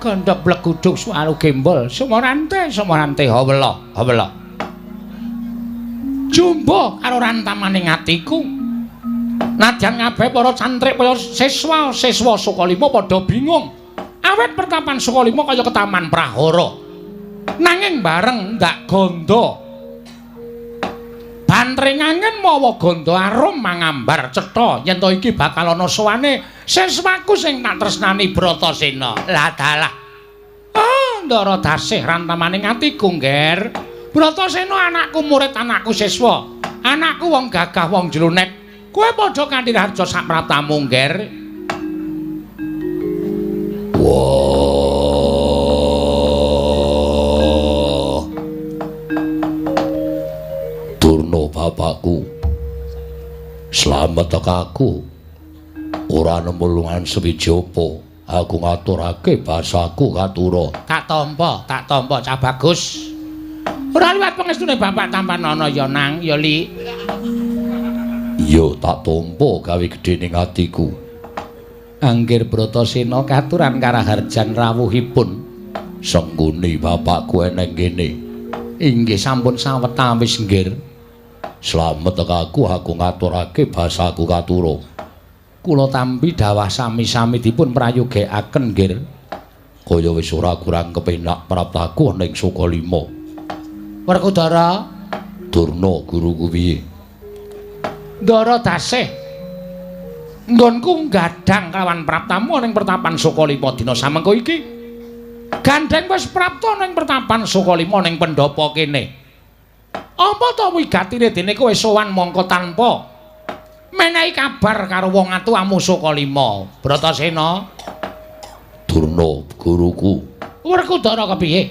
Gondhok bleguduk suaru gembol sumorante hawela jumbo karo rantamaning atiku nadyan kabeh para cantrik kaya siswa Sukalima padha bingung awet pertapan Sukalima kaya ketaman prahara nanging bareng ndak ganda bantringangen mawa ganda arum mangambar cetha yen to iki bakal ana sowane siswaku sing tak tresnani Bratasena lah dalah ndara dasih rantamaning atiku ngger Bratasena anakku murid anakku siswa anakku wong gagah wong jlunet kowe padha kanthi harja sapratamu ngger Durna bapakku slamet tekaku ora nemu lungan sewijapa aku ngaturake basaku katura tak tampa cah bagus ora liwat pangestune bapak tampan ana ya nang ya li iya tak tampa gawe gedhening atiku Anggir Bratasena katuran karaharjan rawuhipun sengguni bapakku eneng kene inggih sampun sawetawis nggir slamet tekaku aku ngaturake basaku katura kula tampi dawah sami-sami dipun prayogekaken nggir kaya wis ora kurang kepenak praptaku ning Sukalima Werkudara Durna guruku piye Ndara dasih nggonku gadhang kelawan praptamu ning pertapan Sukalima dina samengko iki gandeng wis prapta ning pertapan Sukalima ning pendopo kene apa to wigatine dene kowe sowan mongko tanpa menehi kabar karo wong atuwamu Sukalima Bratasena Durna guruku Werkudara kepiye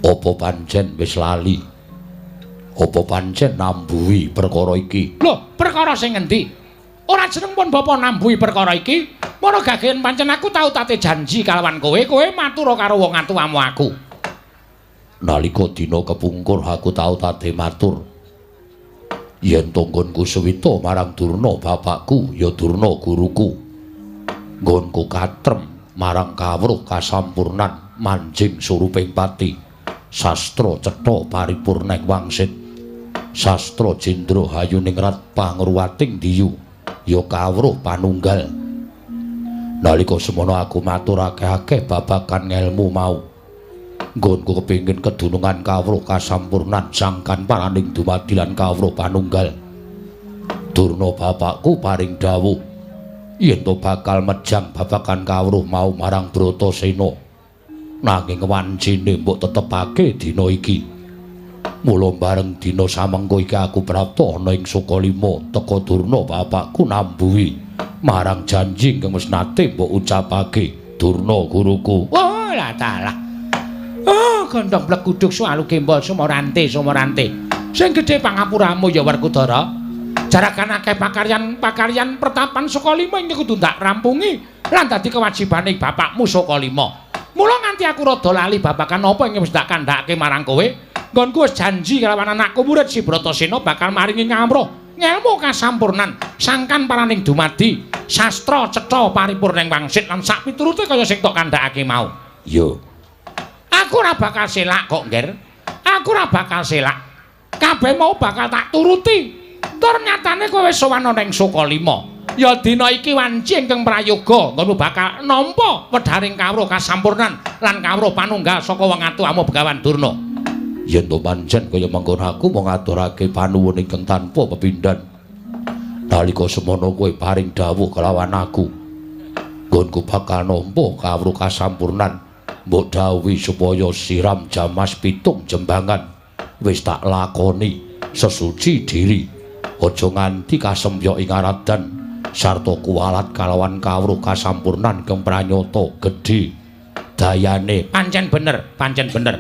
apa pancen wis lali apa pancen nambuhi perkara iki lho perkara sing endi ora jeneng pun bapa nambuhi perkara iki mono gagehen pancen aku tau tate janji kalawan kowe matur karo wong atuwamu aku nalika dina kepungkur aku tau tate matur yen tonggonku suwita marang Durna bapakku ya Durna guruku nggonku katrem marang kawruh kasampurnan manjing suruping pati sastra cetha paripurning wangsit sastra jendra hayuningrat pangruwating diyu ya kawruh panunggal nalika semono aku matur akeh-akeh babagan ngelmu mau nggonku kepengin kedunungan kawruh kasampurnan sangkan paraning dumadi lan kawruh panunggal Durna bapakku paring dawuh yen to bakal mejang babagan kawruh mau marang Bratasena nanging wancine mbok tetepake dina iki mula bareng dina samengko iki aku prapta ana ing Sukalima teka Durna bapakku nambuhi marang janji kang wis nate mbok ucapake Durna guruku oh lah dalah gondhong bleguduk sualu gembol sumorante sing gedhe pangapuramu ya Werkudara jarakan akeh pakaryan pertapan Sukalima iki kudu ndak rampungi lan dadi kewajibane bapakmu Sukalima mula nganti aku rada lali babagan apa ing wis tak kandhakake marang kowe nggonku wis janji kalawan anakku murid si Bratasena bakal maringi ngamruh ngelmu kasampurnan sangkan paraning dumadi sastra cetha paripurning wangsit lan sak piturute kaya sing tok kandhakake mau yo aku ora bakal selak kok ngger aku ora bakal selak kabeh mau bakal tak turuti tur nyatane kowe wis sowan ning Sukalima ya dina iki wanci ingkang prayoga ngono bakal nampa wedharing kawruh kasampurnan lan kawruh panunggal saka wong atuwamu Begawan Durna yen to pancen kaya mengkon aku mau ngaturake panuwun ingkang tanpa pepindhan nalika semono kowe paring dawuh kelawan aku nggonku bakal nampa kawruh kasampurnan mbok dawuhi supaya siram jamas pitung jembangan wis tak lakoni sesuci diri aja nganti kasempya ing aradan sarta kuwalat kalawan kawruh kasampurnan kang pranyata gedhe dayane pancen bener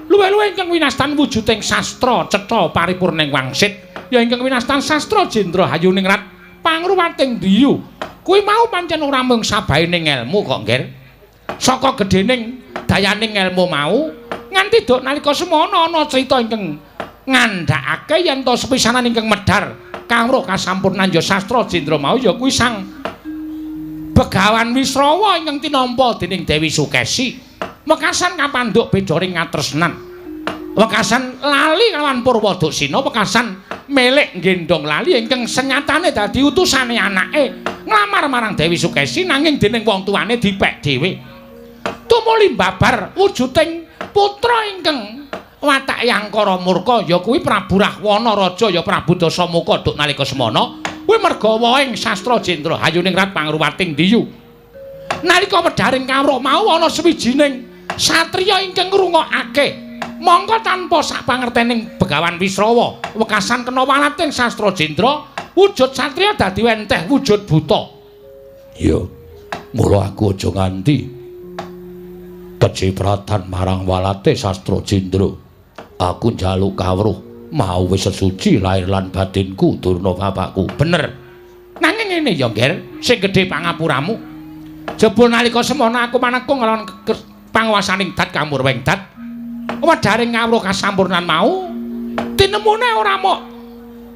luwih-luwih ingkang winastan wujuding sastra cetha paripurning wangsit ya ingkang winastan sastra jendra hayuningrat pangruwating diyu kuwi mau pancen ora mung sabaene ngelmu kok ngger saka gedhening dayaning ngelmu mau nganti dok nalika semono ana crita ingkang ngandhakake yen to sepisanan ingkang medhar kawruh kasampurnan ya sastra jendra mau ya kuwi sang Begawan Wisrawa ingkang tinampa dening Dewi Sukesi wekasan kapandhuk beda ring katresnan wekasan lali kelawan Purwadaksina wekasan melek nggendhong lali ingkang senyatane dadi utusane anake nglamar marang Dewi Sukesi nanging dening wong tuane dipek dhewe tumuli babar wujuding putra ingkang watak yangkara murka ya kuwi Prabu Rahwana raja ya Prabu Dasamuka duk nalika semana kuwi merga waing sastra Jendra Hayuningrat Pangruwating Diyu nalika wedharing kawruh mau ana sawijining satriya ingkang ngrungokake mongko tanpa sak pangertening Begawan Wisrawa wekasan kena walating sastra Jendra wujud satriya dadi wenteh wujud buta ya mula aku aja nganti kecipratan marang walate sastra Jendra aku njaluk kawruh mau wis sesuci lahir lan batinku Durna bapakku bener nanging ngene ya Nger sing gedhe pangapuramu jebul nalika semana aku manekung lawan panguwasaning Dat Kamurweng Dat wedharing kawruh kasampurnan mau tinemune ora mok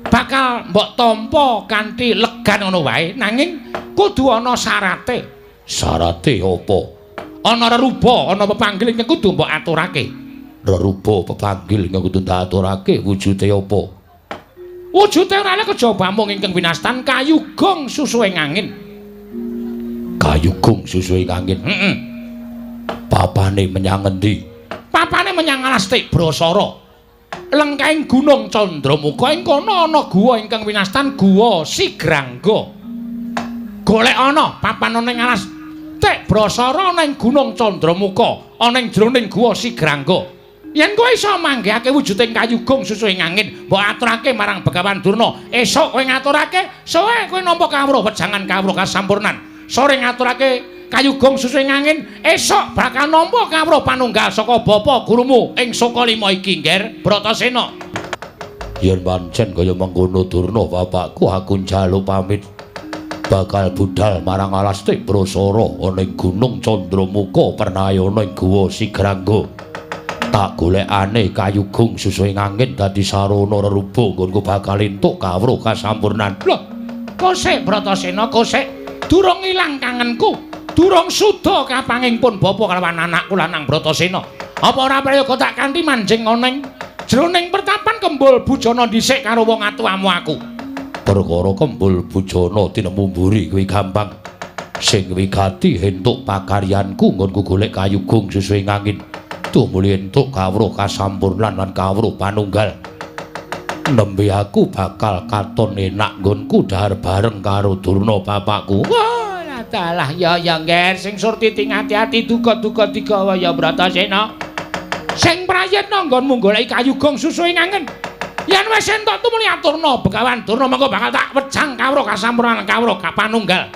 bakal mbok tampa kanthi legan ngono wae nanging kudu ana syarate apa ana reruba ana pepanggil ingkang kudu mbok aturake reruba pepanggil ingkang kudu aturake wujude apa wujude ora ana kejaba mung ingkang winastan kayugong susuing angin kayugong susuing angin papane menyang endi papane menyang Alastik Brasara lengkaing Gunung Candramuka ing kono ana guwa ingkang winastan Guwa Sigrangga golek ana papan ana ing Alastik Brasara ana ing Gunung Candramuka ana ing jroning Guwa Sigrangga yen kowe iso manggihake wujuding kayugong susuing angin mbok aturake marang Begawan Durna esuk kowe ngaturake suwe kowe nampa kawruh wejangan kawruh kasampurnan sore ngaturake kayugong susuing angin esuk bakal nampa kawruh panunggal saka bapa gurumu ing Sukalima iki Nger Bratasena yen pancen kaya mengkono Durna bapakku aku njaluk pamit bakal budal marang Alastik Brasara ana ing Gunung Candramuka pernayana ing Guwa Sigrangga tak golekane kayugong susuing angin dadi sarana reruba nggonku bakal entuk kawruh kasampurnan lho kosek Bratasena kosek durung ilang kangenku durung suda kapangingpun bapa kalawan anakku lanang Bratasena apa ora prayoga tak kanthi manjing ana ing jroning pertapan Kembul Bujana dhisik karo wong atuwamu aku perkara Kembul Bujana tinemu mburi kuwi gampang sing wigati entuk pakaryanku nggonku golek kayugong susuing angin tumuli entuk kawruh kasampurnan lan kawruh panunggal nembe aku bakal katon enak nggonku dahar bareng karo Durna bapakku wah dalah ya Nger sing surti ati-ati duga-duga digawa ya Bratasena sing prayitna nggonmu goleki kayugong susuing angin yen wis entuk tumuli aturna Begawan Durna mengko bakal tak wejang kawruh kasampurnan kawruh kapanunggal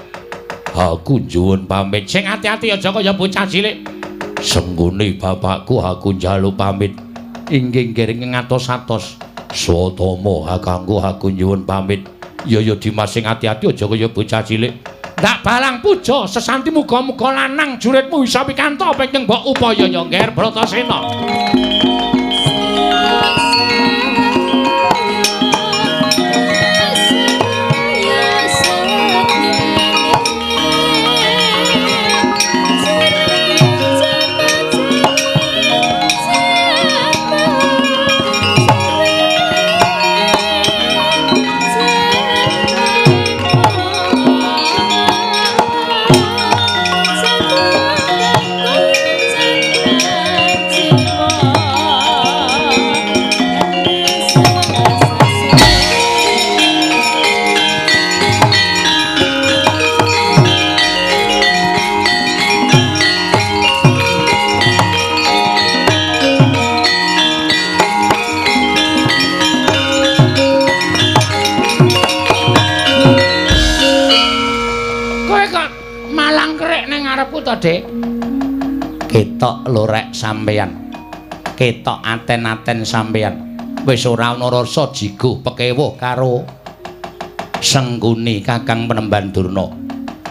aku nyuwun pamit sing ati-ati aja kaya bocah cilik senggone bapakku aku njaluk pamit inggih ngiring ngatos-atos Swatama kakangku aku nyuwun pamit ya Dimas sing ati-ati aja kaya bocah cilik ndak balang puja sesanti muga-muga lanang juritmu bisa pikantuk apa ingkang mbok upaya ya Nger Bratasena Dek ketok lorek sampeyan ketok aten-aten sampeyan wis ora ana rasa jiguh pekewuh karo Sengguni Kakang Penemban Durna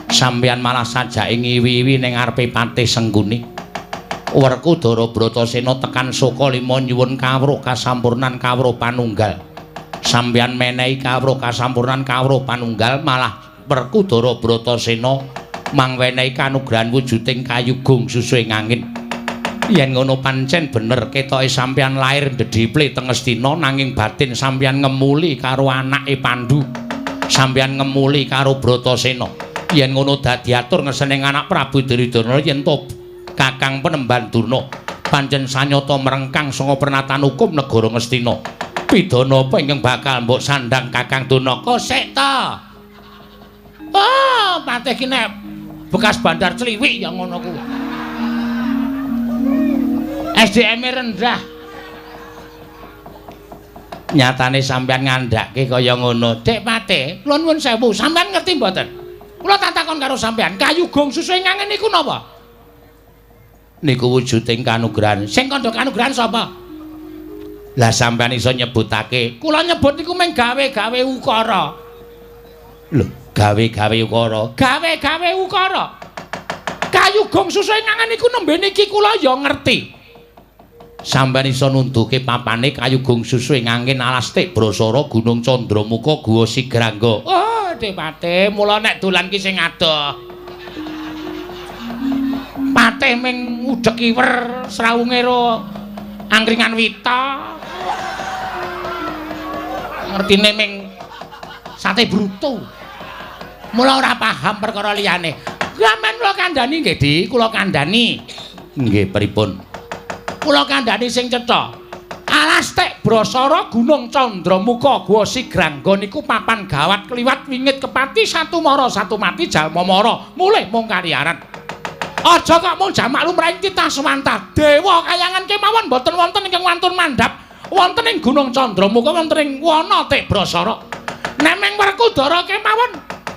sampeyan malah sajake ngiwi-iwi ning ngarepe Patih Sengguni Werkudara Bratasena tekan Sukalima nyuwun kawruh kasampurnan kawruh panunggal sampeyan menehi kawruh kasampurnan kawruh panunggal malah Werkudara Bratasena mangwenehi kanugrahan wujuding kayugung susu ing angin. Yen ngono pancen bener ketoke sampeyan lair ndedhiple teng Astina nanging batin sampeyan ngemuli karo anake Pandhu. Sampeyan ngemuli karo Bratasena. Yen ngono dadi atur ngesening anak Prabu Duryudana yen to Kakang Penemban Durna pancen sanyata merengkang sanga pernatan hukum negara Ngastina. Pidana apa ingkang bakal mbok sandhang Kakang Durna? Kosek ta. Oh, patih ki nek bekas bandar Cliwik ya ngono kuwi. SDM-e rendah. Nyatane sampeyan ngandhake kaya ngono. Dek Patih, kula nuwun sewu, sampeyan ngerti mboten? Kula tak takon karo sampeyan, kayugung susu ing angin niku napa? Niku wujuding kanugrahan. Sing kandha kanugrahan sapa? Lah sampeyan iso nyebutake. Kula nyebut niku mung gawe-gawe ukara. Lho, gawe-gawe ukara. Gawe-gawe ukara. Kayugung susu ing angin niku nembe niki kula ya ngerti. Sampeyan iso nunduke papane kayugung susu ing angin Alastik Brasara Gunung Candramuka Guwa Sigrangga. Oh, Dek Patih, mula nek dolan ki sing adoh. Patih ming udhek iwer srawunge ro angkringan wita. Ngertine ming sate bruto. Mula ora paham perkara liyane. Sampeyan kula kandhani nggih, Di, kula kandhani. Nggih, pripun? Kula kandhani sing cetha. Alastik Brasara Gunung Candramuka Guwa Sigrangga niku papan gawat kliwat wingit kepati satu mara satu mati jalma mara mulih mung kaliaran. Aja kok mung jamak lumrahing titah semantah. Dewa kayangan kemawon boten wonten ingkang wantun mandhap wonten ing Gunung Candramuka wonten ing Wanatik Brasara. Nemeng Werkudara kemawon.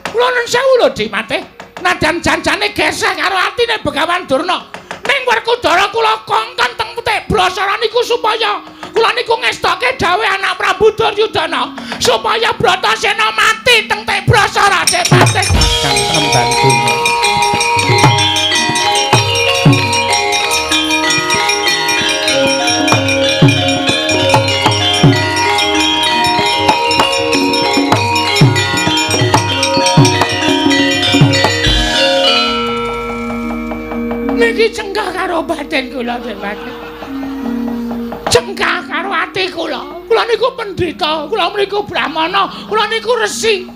Kula nuwun sewu lho, Dik Patih. Nadan janjane geseh karo atine Begawan Durna. Ning Werkudara kula kongkon teng Petik Brasara niku supaya kula niku ngestoke dawuh anak Prabu Duryudana supaya Bratasena mati teng Petik Brasara. Dik Patih kang Penemban Durna. Niki cengkah karo batin kula, Dik Patih. Cengkah karo ati kula. Kula niku pendhita, kula niku brahmana, kula niku resi.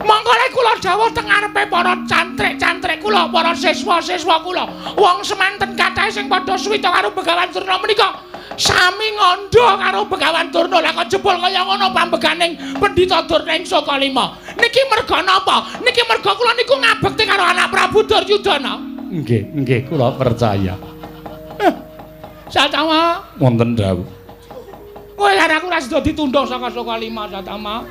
Monggo lek kula dawuh teng ngarepe para cantrik-cantrik kula, para siswa-siswa kula, wong semanten kathah sing padha suwita karo Begawan Durna menika sami ngandha karo Begawan Durna. Lah kok jebul kaya ngono pambeganing Pendhita Durna ing Sokalima. Niki merga napa? Niki merga kula niku ngabekti karo anak Prabu Duryudana. Nggih, kula percaya. Satama wonten dawuh. Kowe karo aku ora sida ditundha saka Sokalima, Satama.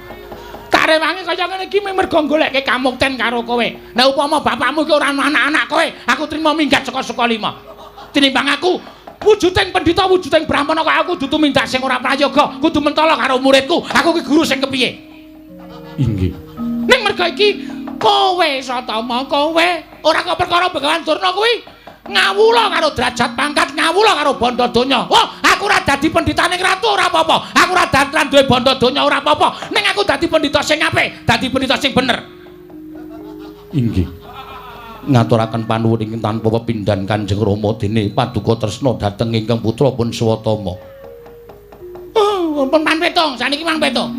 Tak rewangi kaya ngene iki merga goleke kamukten karo kowe. Nek upama bapakmu iki ora ana anak-anak kowe, aku trimo minggat saka Sokalima. Tinimbang aku wujuding pendhita, wujuding brahmana kaya aku kudu tumindak sing ora prayoga, kudu mentala karo muridku. Aku ki guru sing kepiye? Inggih. Ning merga iki kowe Satama, kowe ora kok perkara Begawan Durna kuwi ngawula karo derajat pangkat, ngawula karo bondo donya. Wah, aku ora dadi pendhitaning ratu ora apa-apa. Aku ora dadi duwe bondo donya ora apa-apa. Ning aku dadi pendhita sing apik, dadi pendhita sing bener. Inggih. Ngaturaken panuwun ingkang tanpa pepindhan Kanjeng Rama dene paduka tresna dhateng ingkang putra pun Swatama. Oh, pun Manpetung, saniki Manpetung.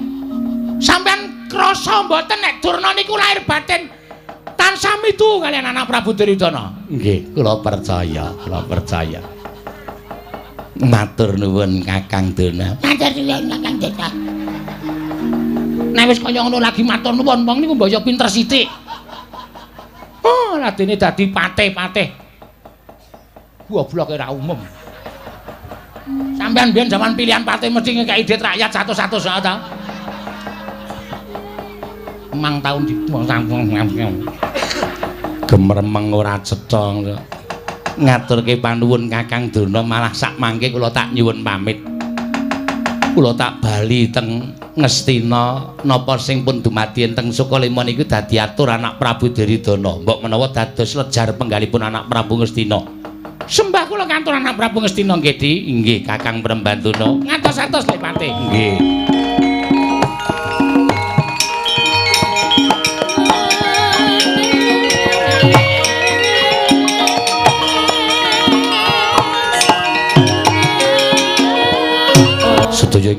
Sampeyan krasa mboten nek Durna niku lahir batin tansah mitu kalian anak Prabu Duryudana? Nggih, kula percaya, kula percaya. Matur nuwun Kakang Durna. Matur nuwun Kakang Durna. Nek wis kaya ngono lagi matur nuwun, wong niku mbaya pinter sithik. Oh, ladene dadi patih-patih. Gobloke ra umum. Sampeyan biyen zaman pilihan patih mesti ngekeki duit rakyat 100-100 ta. Mang taun gemeremeng ora cetha. Ngaturke panuwun Kakang Durna malah sak mangke kula tak nyuwun pamit. Kula tak bali teng Ngastina napa sing pun dumadi teng Sukalima niku dadi atur anak Prabu Duryudana. Mbok menawa dados lejar penggalipun anak Prabu Ngastina. Sembah kula kantur anak Prabu Ngastina nggih, Di. Nggih, Kakang Prembantuna. Ngantos-antos Lek Patih. Nggih.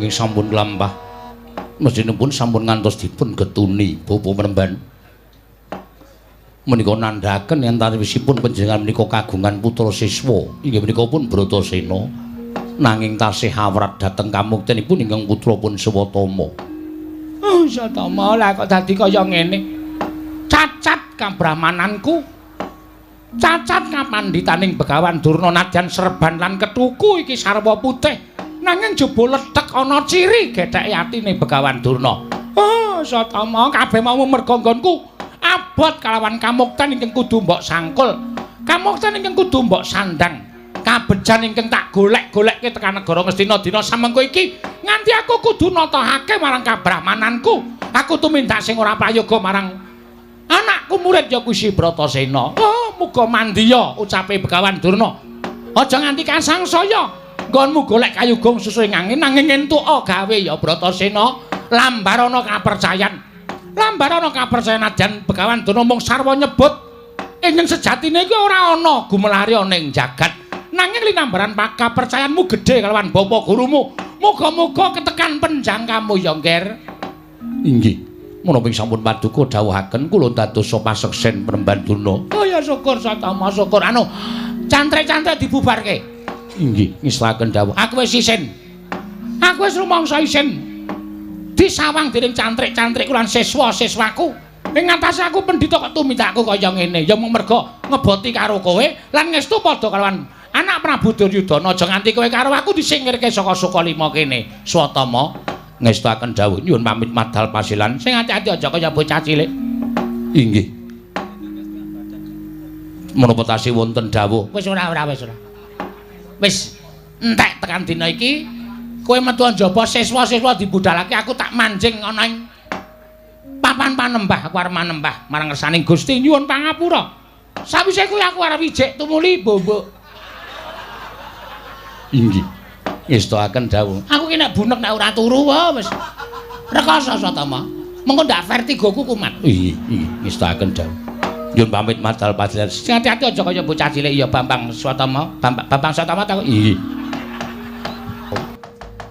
ingkang sampun lampah mestinipun sampun ngantos dipun getuni Bapa Mremban. Menika nandhaken yen antawisipun panjenengan menika kagungan putra siswa inggih menika pun Bratasena nanging tasih awrat dhateng kamuktenipun ingkang putrapun Swatama. Oh, Swatama lah kok dadi kaya ngene. Cacat kabramananku. Cacat kapandhitaning Begawan Durna nadyan serban lan ketuku iki sarwa putih. Nanging jaba ledhek ana ciri getheke atine Begawan Durna. Oh, Swatama kabeh mau merga nggonku abot kalawan kamukten ingkang kudu mbok sangkul. Kamukten ingkang kudu mbok sandang. Kabejan ingkang tak golek-golekke tekan negara Ngastina dina samengko iki nganti aku kudu natahake marang kabrahmananku. Aku tumindak sing ora prayoga marang anakku murid ya kuwi si Bratasena. Oh, muga mandya ucape Begawan Durna. Aja nganti kasangsaya. Nggonmu golek kayugung susu ing angin nanging entuka gawe ya Bratasena. Lambarana kapercayan. Lambarana kapercayan nadyan Begawan Durna mung sarwa nyebut ingkang sejatine iki ora ana gumelari ana ing jagat. Nanging linambaran kapercayanmu gedhe kalawan bapa gurumu. Muga-muga ketekan penjangkamu ya, Nger. Inggih. Menapa sampun paduka dawuhaken kula dadosa paseksen Mremban Durna. Oh ya syukur Swatama, syukur. Anu, cantrek-cantrek dibubarke. Inggih, ngestaken dawuh. Aku wis isin. Aku wis rumangsa isin. Disawang dening cantrik-cantrikku lan siswa-siswaku. Ing ngatasé aku pendhita kok tumindakku kaya ngene. Ya mung merga ngeboti karo kowe lan ngestu padha kalawan anak Prabu Duryudana. Aja nganti kowe karo aku disingkirke saka Sukalima kene. Swatama ngestaken dawuh nyuwun pamit madhal pasilan. Sing ati-ati aja kaya bocah cilik. Inggih. Menapa tasih wonten dawuh? Wis ora wis ora. Wis entek tekan dina iki kowe metu njaba siswa-siswa dibudhalake aku tak manjing ana ing papan panembah aku arep manembah marang ngersaning Gusti nyuwun pangapura. Sawise kuwi aku arep ijik tumuli bombok. Inggih. Ngestaken dawuh. Aku ki nek bunek nek ora turu wae wis rekoso Swatama. Mengko ndak vertigoku kumat. Inggih, ngestaken dawuh. Nyuwun pamit madhal pasilan. Hati-hati aja kaya bocah cilik ya Bambang Swatama. Bambang Swatama tak. Inggih.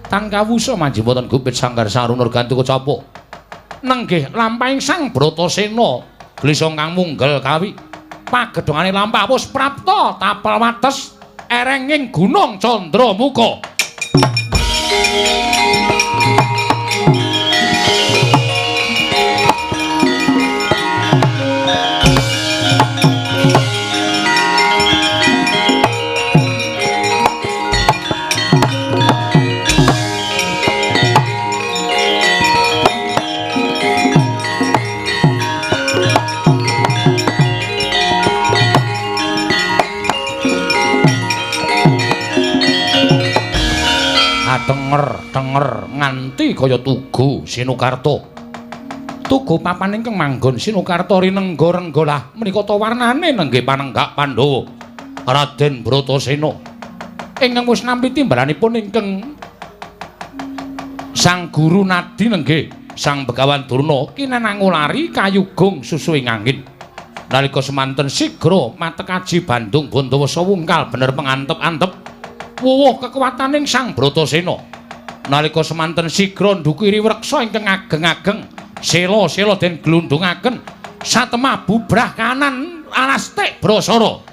Tan kawusa manjiboten Gupit Sanggar Saruna ganti kecapa. Nenggih lampahing Sang Bratasena glisa kang munggel kawi. Pagedhongane lampah wis prapta tapel wates erenging Gunung Candramuka. Denger nganti kaya tugu Sinukarta. Tugu papan ingkang manggon Sinukarta rinengga-rengga lah menika ta warnane nenggih panenggak Pandhawa Raden Bratasena ingkang wis nampi timbalanipun ingkang Sang Guru Nadi nenggih Sang Begawan Durna kinanangulari kayugung susu ing angin. Nalika semanten sigra matekaji Bandung Bandawasa wungkal bener pengantep-antep wuwuh kekuwataning Sang Bratasena. Nalika semanten sigra ndukiri wreksa ingkang ageng-ageng sela-sela den glundhungaken satemah bubrah kanan alastik brasara.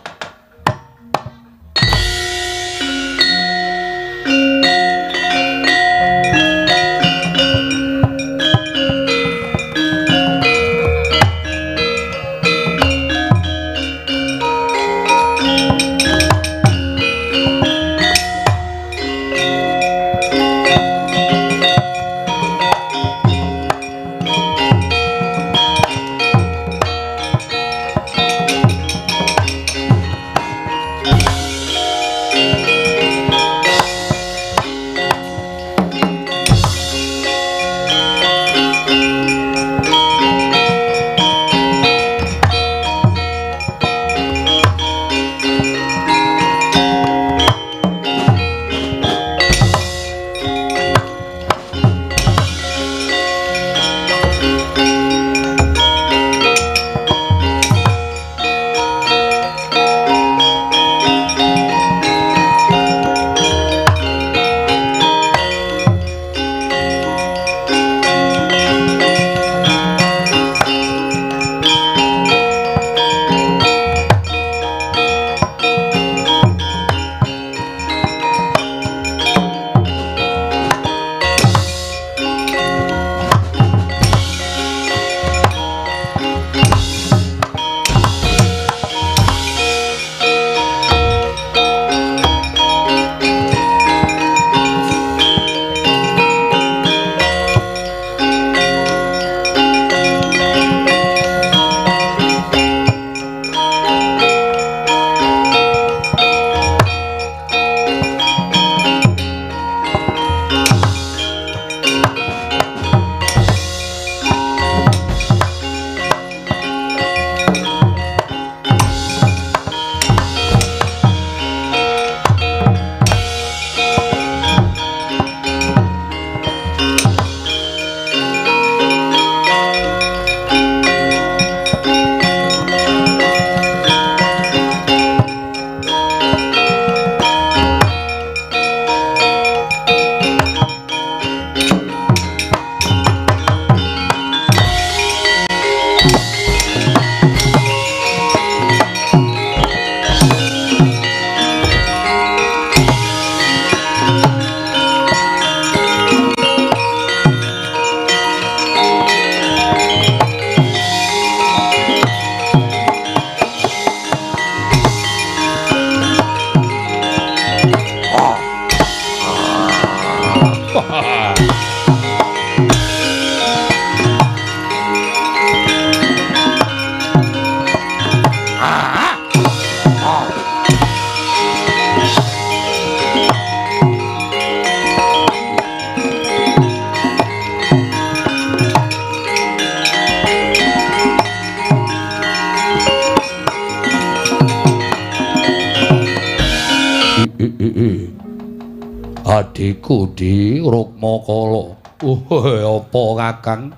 Adikku di Rukmakala. Apa Kakang?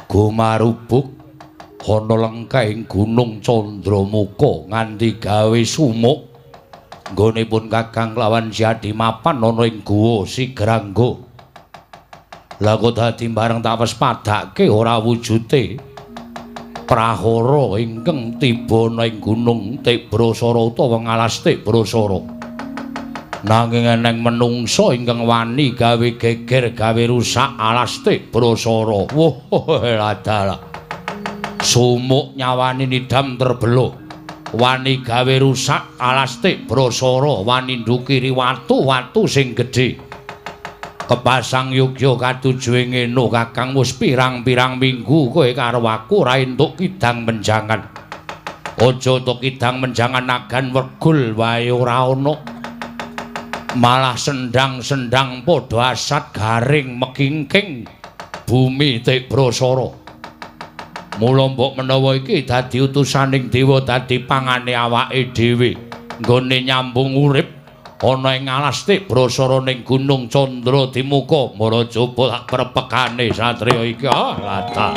Gumarubuk ana lengkaing Gunung Candramuka nganti gawe sumuk. Nggonipun Kakang lawan Siadi mapan ana ing Guwa Sigrangga. Lah kok dadi bareng tak wis padhake ora wujute prahara ingkang tiba ing Gunung Tibrasara utawa ngalas Tibrasara. Nanging eneng menungsa ingkang wani gawe geger gawe rusak alas Tibrasara. Wah, ladala. Sumuk nyawani nidam terbelo. Wani gawe rusak alas Tibrasara, wani ndukiri watu-watu sing gedhe. Kepasang yogya katujuhe ngeno Kakang wis pirang-pirang minggu kowe karo aku ora entuk kidang menjangan. Aja tok kidang menjangan nagan wegul wae ora ana. Malah sendang-sendang padha asat garing mekingking bumi Tibrasara. Mula mbok menawa iki dadi utusaning dewa dadi pangane awake dhewe nggone nyambung urip ana ing alas Tibrasara ning Gunung Candradimuka. Mara coba tak prepekane satriya iki. Lata.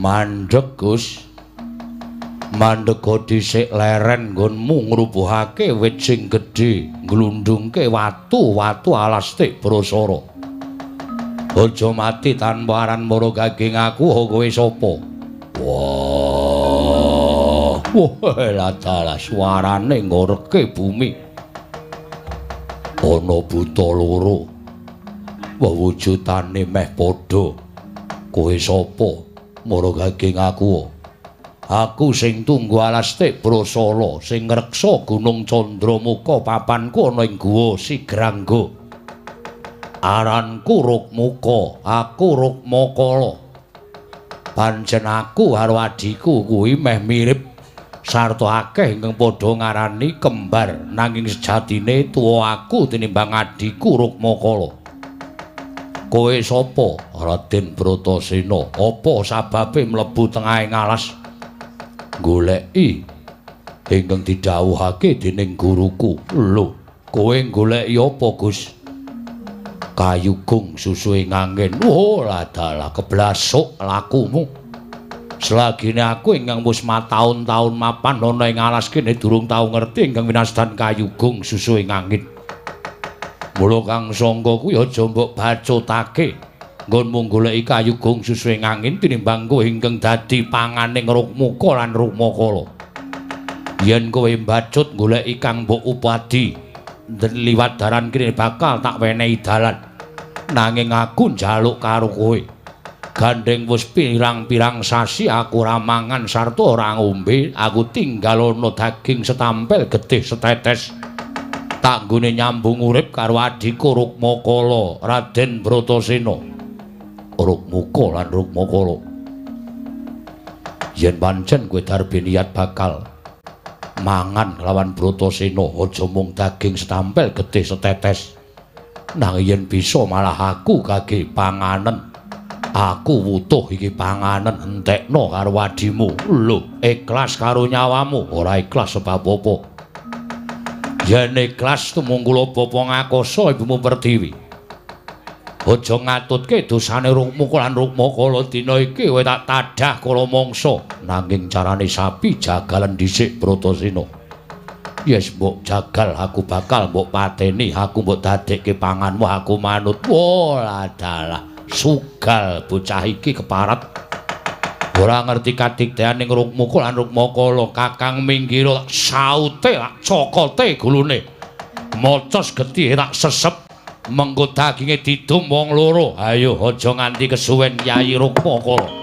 Mandheg Gus. Mandhega dhisik leren nggonmu ngrubuhake wit sing gedhe, nglundhungke watu-watu alas Tibrasara. Aja mati tanpa aran mara gaging aku, kowe sapa? Wah, ladala suarane ngoreke bumi. Ana buta loro. Wewujudane meh padha. Kowe sapa? Mara gaging aku. Aku sing tunggu alas Tibrasara, sing ngreksa Gunung Candramuka, papanku ana ing Guwa Sigrangga. Aranku Rukmuka, aku Rukmakala. Pancen aku karo adiku kuwi meh mirip sarta akeh ingkang padha ngarani kembar, nanging sejatine tuwa aku tinimbang adiku Rukmakala. Kowe sapa? Raden Bratasena. Apa sababe mlebu tengahing alas? Goleki ingkang didhawuhake dening guruku. Lho, kowe goleki apa, Gus? Kayugung susuhe ngangin. Ladala keblasuk lakumu. Selagine aku ingkang wis mataun-taun mapan ana ing alas kene durung tau ngerti ingkang winastan kayugung susuhe ngangin. Mula Kang Sangga kuwi aja mbok bacotake nggonmu goleki kayugung susuhe ngangin tinimbang kowe ingkang dadi panganing Rukmuka lan Rukmakala. Yen kowe mbacut goleki Kang Mbok Upadi liwat daran kene bakal tak wenehi dalan. Nanging aku njaluk karo kowe. Gandeng wis pirang-pirang sasi aku ora mangan sarta ora ngombe, aku tinggal ana daging setampel getih setetes. Tak nggone nyambung urip karo adhiku Rukmakala, Raden Bratasena. Rukmuka lan Rukmakala. Yen pancen kowe darbe niat bakal mangan lawan Bratasena, aja mung daging setampel getih setetes. Nanging yen bisa malah aku kage panganen. Aku wutuh iki panganen entekno karo wadimu. Lho, ikhlas karo nyawamu, ora ikhlas sebab apa? Yen ikhlas tumung kula bapa ngakoso ibumu Pertiwi. Aja ngatutke dosane Rukma lan Rukmakala dina iki kowe tak tadah kala mangsa nanging carane sapi jagalan dhisik Bratasena. Yes, mbok jagal aku bakal mbok pateni, aku mbok dadekke panganmu, aku manut. Wah, dalah. Sugal bocah iki keparat ora ngerti kadikteaning Rukma lan Rukmakala. Kakang Minggira saute lak cokote gulune mocos getih tak sesep mengko daginge didum wong loro. Ayo aja nganti kesuwen Yayi Rukmakala.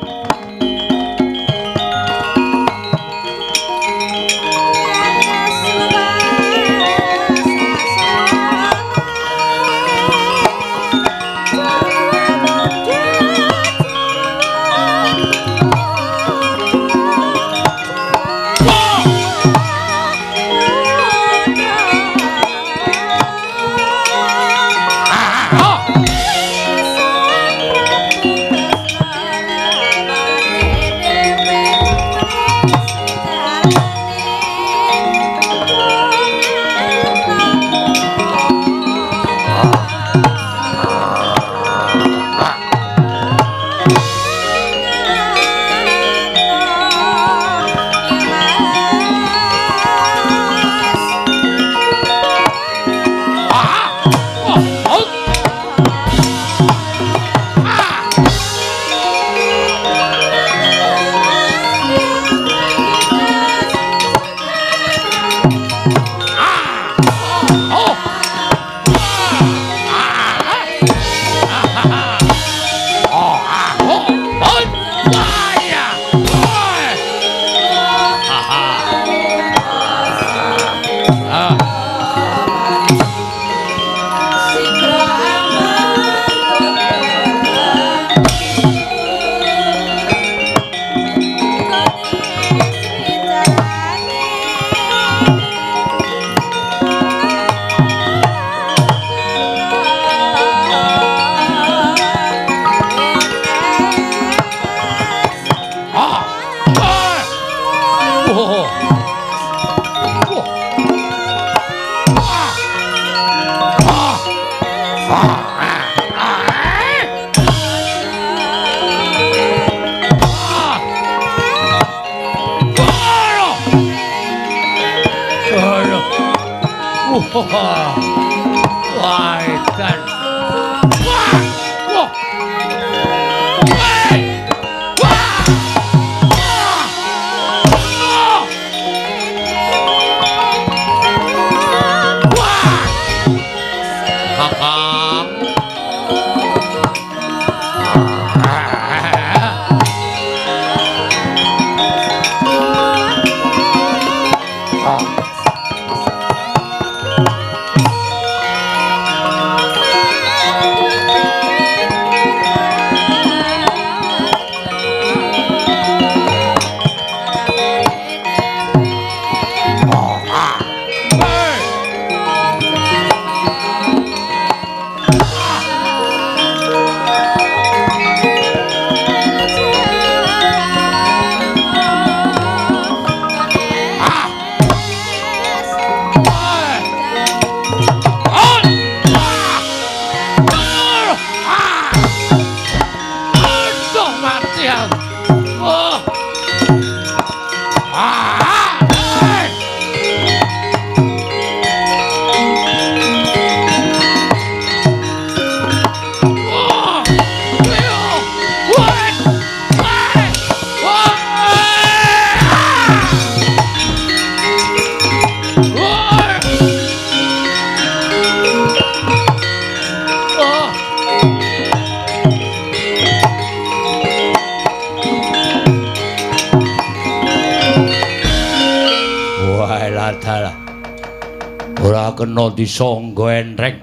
Kena disangga enreng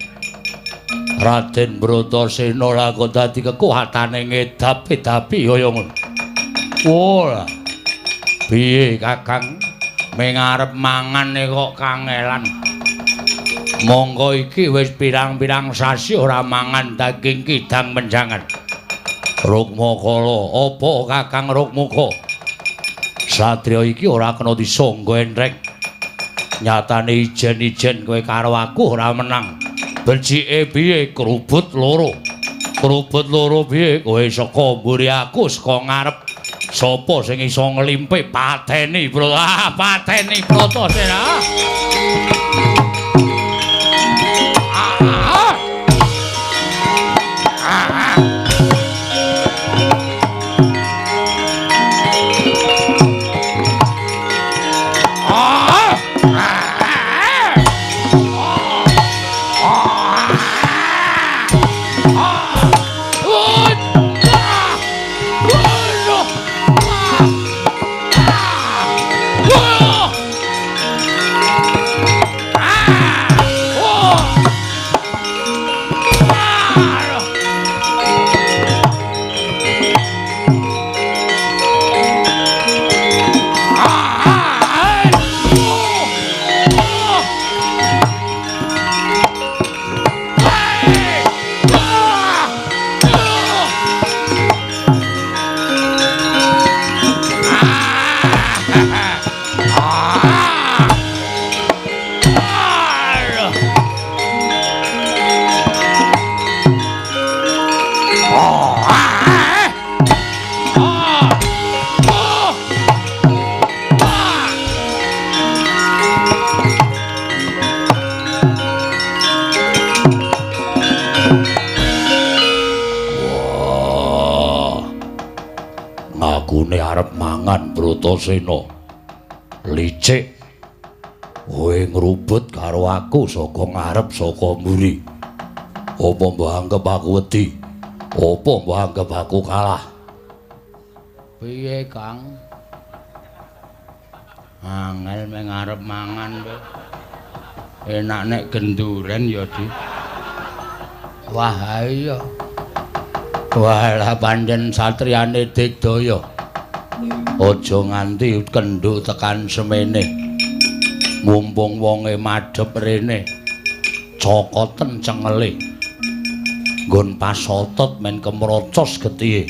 Raden Bratasena lakon dadi kekuatane ngedap-edapi kaya ngono. Ora. Piye Kakang mengarep mangane kok kangelan. Monggo iki wis pirang-pirang sasi ora mangan daging kidang menjangan. Rukmakala, apa Kakang Rukmaka? Satriya iki ora kena disangga enrek. Nyatane ijen-ijen kowe karo aku ora menang. Becike piye krubut loro? Krubut loro piye kowe saka mburi aku saka ngarep. Sapa sing iso nglimpe pateni, Bro? Pateni Bratasena. Ngakune arep mangan Bratasena. Licik. Kowe ngrubut karo aku saka ngarep saka mburi. Apa mbok anggap aku wedi? Apa mbok anggap aku kalah? Piye, Kang? Angel meng arep mangan kowe. Enak nek genduren ya, Di. Wah, iya. Walah pancen satriyane Digdaya. Aja nganti kendhu tekan semene. Mumpung wonge madhep rene. Cokoten cengele. Nggon pasotot men kemrocos getihe.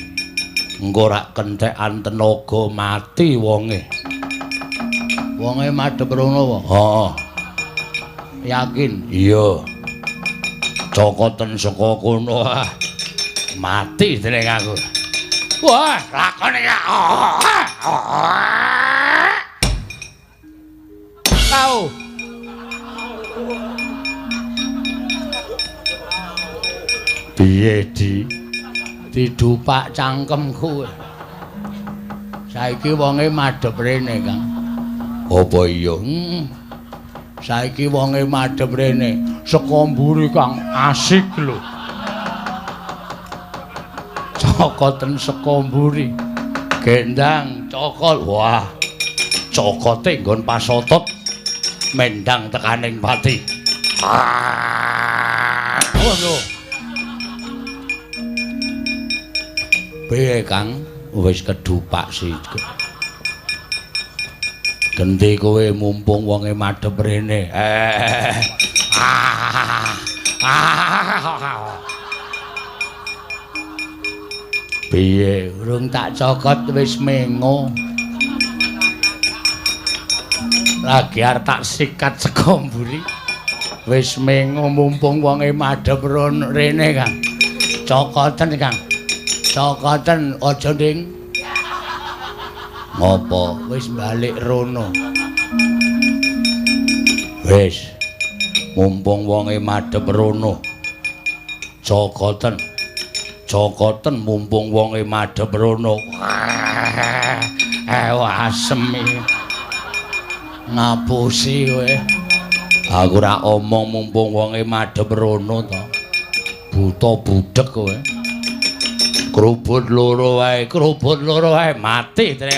Engko rak kenthekan tenaga mati wonge. Wonge madhep rono wae. Heeh. Yakin? Iya. Cokoten saka kono mati dening aku. Wah, lakone ya. Tau. Piye, Didupak cangkemku. Saiki wonge madhep rene, Kang. Apa iya? Saiki wonge madhep rene. Saka mburi, Kang, asik lho. Cokoten saka mburi. Gendang cokot. Wah. Cokote nggon pasotot. Mendang tekaning pati. Ngono. Piye, Kang? Wis kedupak sih. Genti kowe mumpung wonge madhep rene. Piye, urung tak cokot wis mengo. Lagi arep tak sikat saka mburi. Wis mengo mumpung wonge madhep rene, Kang. Cokoten, Kang. Cokoten aja nding. Ngopo? Wis balik rono. Wis. Mumpung wonge madhep rono. Cokoten. Cokoten mumpung wonge madhep rono. Asem iki. Ngapusi kowe. Aku ora omong mumpung wonge madhep rono to. Buta budhek kowe. Krubut loro wae mati tre.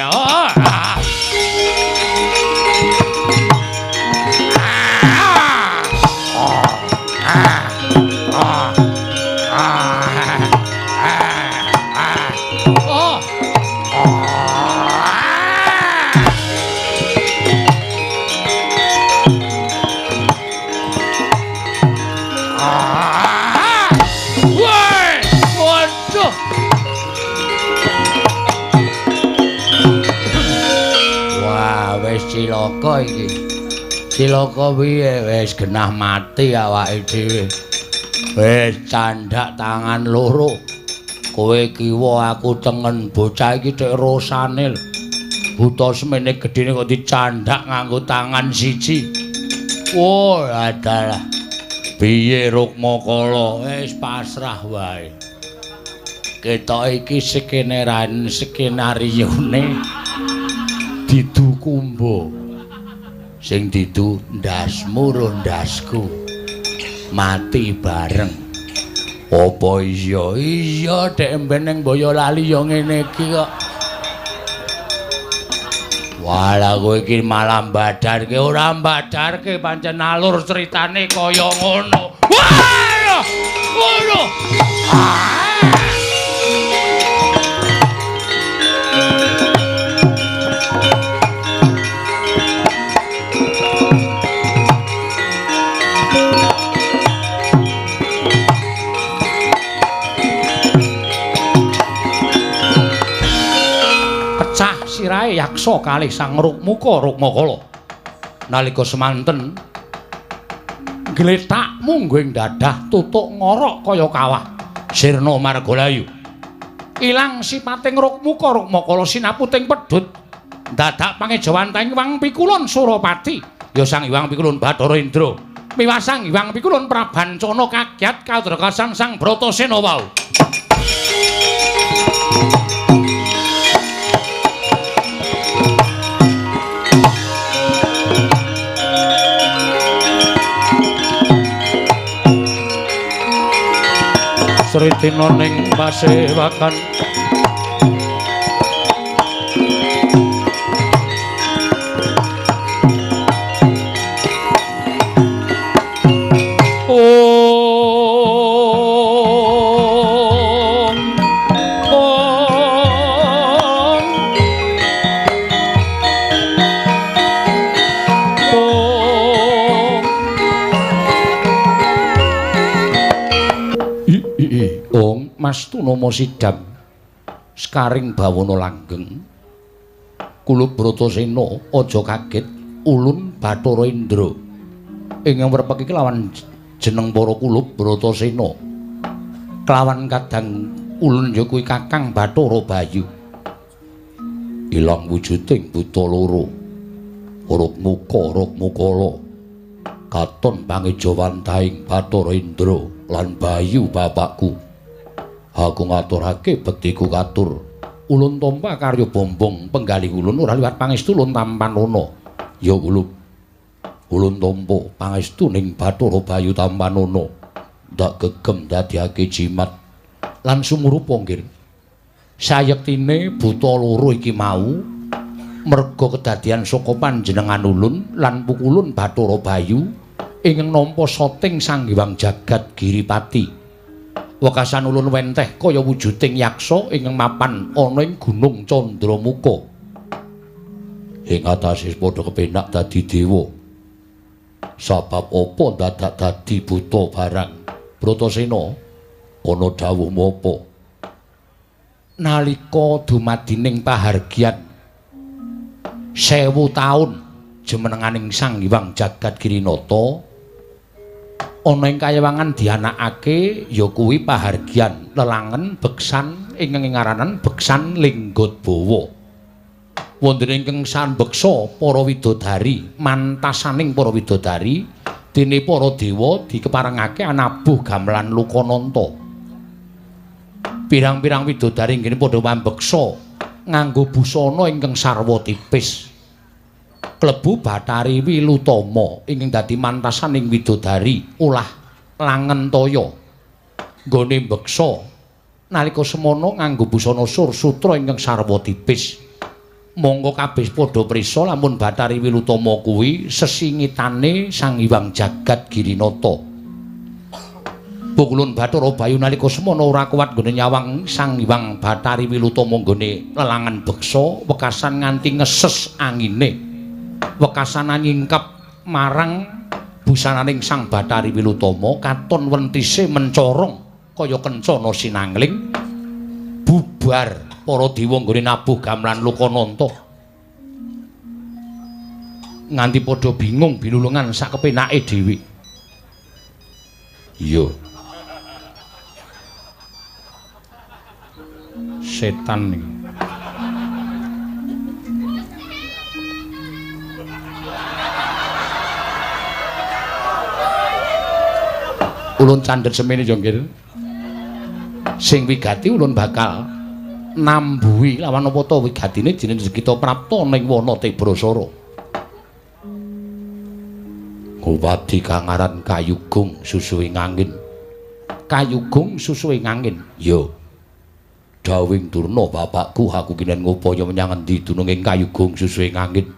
cilaka iki. Cilaka piye wis genah mati awake dhewe. Wis candhak tangan loro. Kowe kiwa aku tengen bocah iki tek rosane. Buta semene gedene kok dicandhak nganggo tangan siji. Oh, adalah. Piye Rukmakala wis pasrah wae. Ketok iki skenarione didu kumba. Sing didu ndasmu ro ndasku. Mati bareng. Apa iya? Iya dek emben ning Boyolali ya ngene iki kok. Walah kowe iki malah mbadarke ora mbadarke pancen alur critane kaya ngono. Wah! Ngono. Sirahe yaksa kalih sang Rukmakala nalika semanten gletak mungguing dadah tutuk ngorok kaya kawah sirna margalayu ilang sipating Rukmakala sinaputing pedhut dadak pangejawantaning Hyang Pikulun Surapati ya sang Hyang Pikulun Bathara Indra miwah sang Hyang Pikulun Prabancana kagyat kadrekasan sang Bratasena wau. Sritina ning pasewakan Mastunama sidam skaring bawana langgeng kulup Bratasena aja kaget ulun Bathara Indra ingkang merpek iki lawan jeneng para kulup Bratasena kelawan kadang ulun ya kuwi Kakang Bathara Bayu ilang wujuding buta loro Rukmakala katon pangejawantaing Bathara Indra lan Bayu bapakku. Aku ngaturake bektiku katur ulun tampa karya bombong penggalih ulun ora liwat pangestu ulun Tampanana ya ulun tampa pangestu ning Bathara Bayu Tampanana ndak gegem dadiake jimat lan sumurupa nggih sayektine buta loro iki mau merga kedadian saka panjenengan ulun lan pukulun Bathara Bayu ingkang nampa soting Sang Hyang Jagat Giripati. Wekasan ulun wenteh kaya wujuding yaksa ingkang mapan ana ing Gunung Candramuka. Ing atase padha kepenak dadi dewa. Sabab apa dadak dadi buta barang? Bratasena ana dawuhmu apa? Nalika dumadining pahargyan 1000 taun jumenenganing Sang Hyang Jagat Girinata ana ing kayawangan dianakake ya kuwi pahargyan lelangen beksan ingkang ngaranan beksan Linggadbawa. Wonten ingkang sanbeksa para widodari mantasaning para widodari dene para dewa dikeparengake anabuh gamelan Lukananta. Pirang-pirang widodari ngene padha mambeksa nganggo busana ingkang sarwa tipis. Klebu Bathari Wilutama ingkang dadi mantasaning widodari ulah Langentaya nggone mbeksa nalika semono nganggo busana sursutra ingkang sarwa tipis monggo kabeh padha prisa lamun Bathari Wilutama kuwi sesingitane Sang Hyang Jagat Girinata. Pukulun Bathara Bayu nalika semono ora kuwat nggone nyawang Sang Hyang Bathari Wilutama nggone lelangan beksa wekasan nganti ngeses angine. Wekasan nyingkep marang busananing Sang Bathari Wilutama katon wentise mencorong kaya kencana sinangling bubar para dewa nggone nabuh gamelan Lukananta. nganti padha bingung bilulungan sak kepenake dhewe. Iya. Setan iki. Ulun candhet semene Jonggil. Sing wigati ulun bakal nambuhi lawan apa ta wigatine jeneng kita prapta ning wana Tebrasara. Ngupati kang aran Kayugung Susuing Angin. Kayugung Susuing Angin. Ya. Dawing Durna bapakku aku kinen ngupaya menyang endi dununging Kayugung Susuing Angin.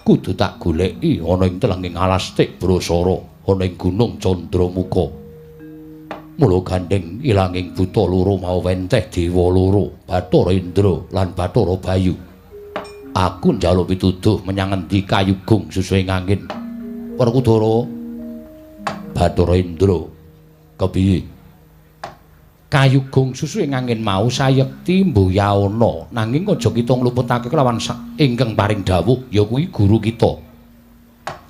Kudu tak goleki ana ing telenging alas Tebrasara, ana ing Gunung Candramuka. Mula gandeng ilanging buta loro mau wenteh dewa loro, Bathara Indra lan Bathara Bayu. Aku njaluk pituduh menyang endi Kayugung Susuing Angin. Werkudara, Bathara Indra, kepiye? Kayugung Susuing Angin mau sayekti mboyaana, nanging aja kita ngluputake kelawan ingkang paring dawuh, ya kuwi guru kita.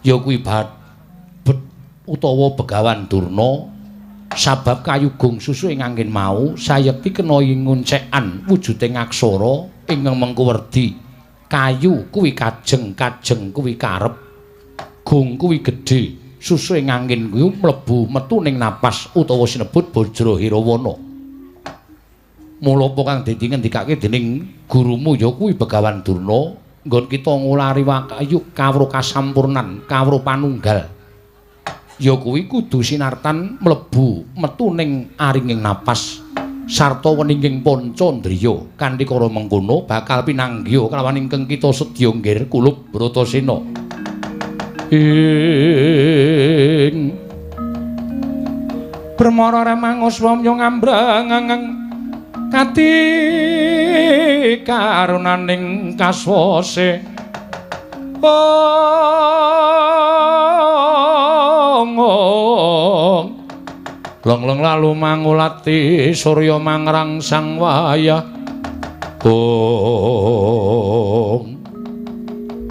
Ya kuwi utawa Begawan Durna. Sabab Kayugung Susuing Angin mau sayekti kena nguncèkan wujuding aksara ingkang mengko werdi. Kayu kuwi kajeng, kajeng kuwi karep, gung kuwi gedhe, Susuing Angin kuwi mlebu metu ning napas utawa sinebut Bajrahirawana. Mula apa kang dadi ngendikake dening gurumu ya kuwi Begawan Durna, nggon kita ngulari wakayu kawruh kasampurnan, kawruh panunggal. Ya kuwi kudu sinartan mlebu metu ning aringing napas sarta weninging Pancandriya. Kanthi karo mengkono bakal pinanggya kelawan ingkang kita sedya nggir kulup Bratasena. Ing Brahmara remangos wamya ngambrang kati karunaning kaswase. Long lalu mangulati surya mangrang sang wayah.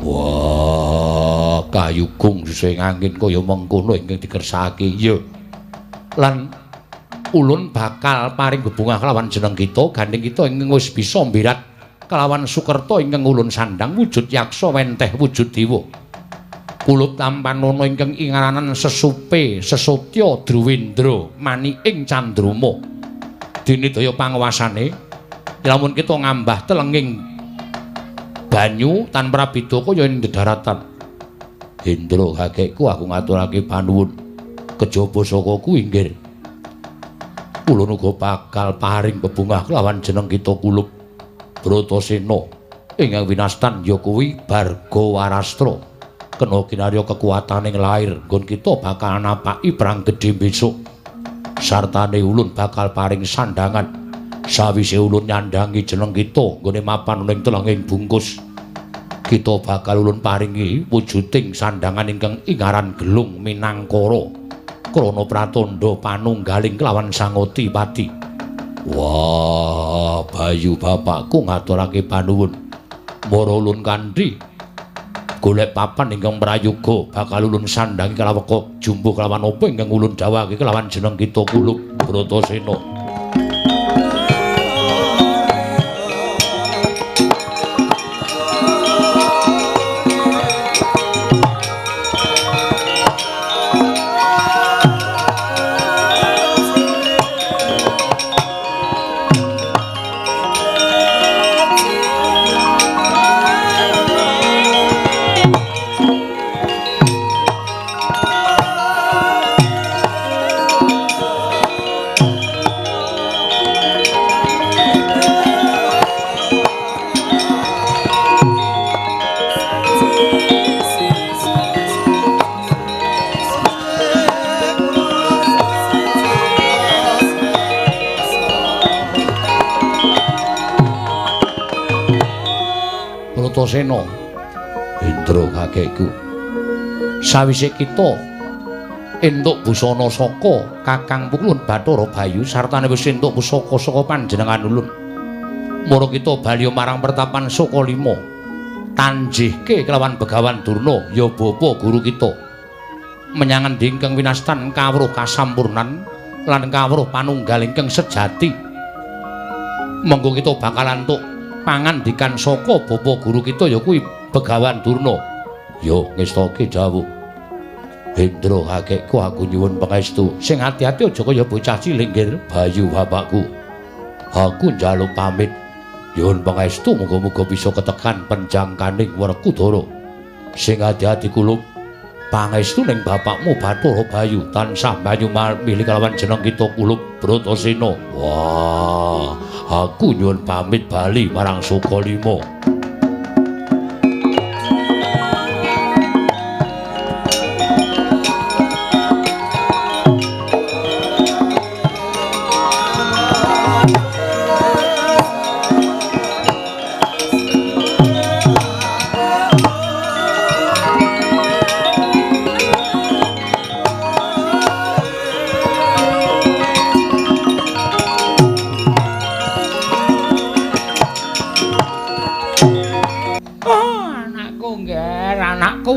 Wah, Kayugung Susuing Angin kaya mengkono ingkang dikersakake. Ya. Lan ulun bakal paring bebungah kelawan jeneng kita, gandeng kita ingkang wis bisa mbirat kelawan sukerta ingkang ulun sandhang wujud yaksa wenteh wujud dewa. Kulup tampan ana ingkang ingaranan Sesupe, Sesotya, Druwendra, mani ing Candrama. Dene daya panguwasane, lamun kita ngambah telenging banyu tanpa bidaka ya ing daratan. Indra kakekku aku ngaturake panuwun. Kejaba saka kuwi nggih. Ulun uga bakal paring bebungah kelawan jeneng kita Kulup Bratasena. Ingkang winastan ya kuwi Bargawarastra. Kena kinarya kekuwataning lair nggon kita bakal napaki perang gedhe besok. Sartane ulun bakal paring sandangan sawise ulun nyandangi jeneng kita nggone mapan ning telenging bungkus. Kita bakal ulun paringi wujuding sandangan ingkang ingaran Gelung Minangkara krana pratandha panunggaling kelawan Sangoti Pati. Wah, Bayu bapakku ngaturake panuwun. Mara ulun kanthi golek papan ingkang prayoga bakal ulun sandhangi kelawan jumbuh kelawan apa ingkang ulun dawuhake kelawan jeneng kita Kulup Bratasena. Bratasena, Indra kakekku. Sawise kita entuk busana saka Kakang Ulun Bathara Bayu sartane wis entuk pusaka saka panjenengan ulun. Mara kita bali marang pertapan Sukalima. tanjihke kelawan Begawan Durna ya bapa guru kita menyang endi ingkang winastan kawruh kasampurnan lan kawruh panunggal ingkang sejati. Mengko kita bakalan tuk pangandikan saka bapa guru kita ya kuwi Begawan Durna. Ya ngestake dawuh. Hendra kakekku aku nyuwun pangestu sing ati-ati aja kaya bocah cilik nggih Bayu bapakku. Aku njaluk pamit nyuwun pangestu muga-muga bisa ketekan penjangkaning Werkudara. Sing ati-ati kulup pangestu ning bapakmu Bathara Bayu tansah banyu milih kelawan jeneng kita kulup Bratasena. Wah, aku nyuwun pamit bali marang Sukalima.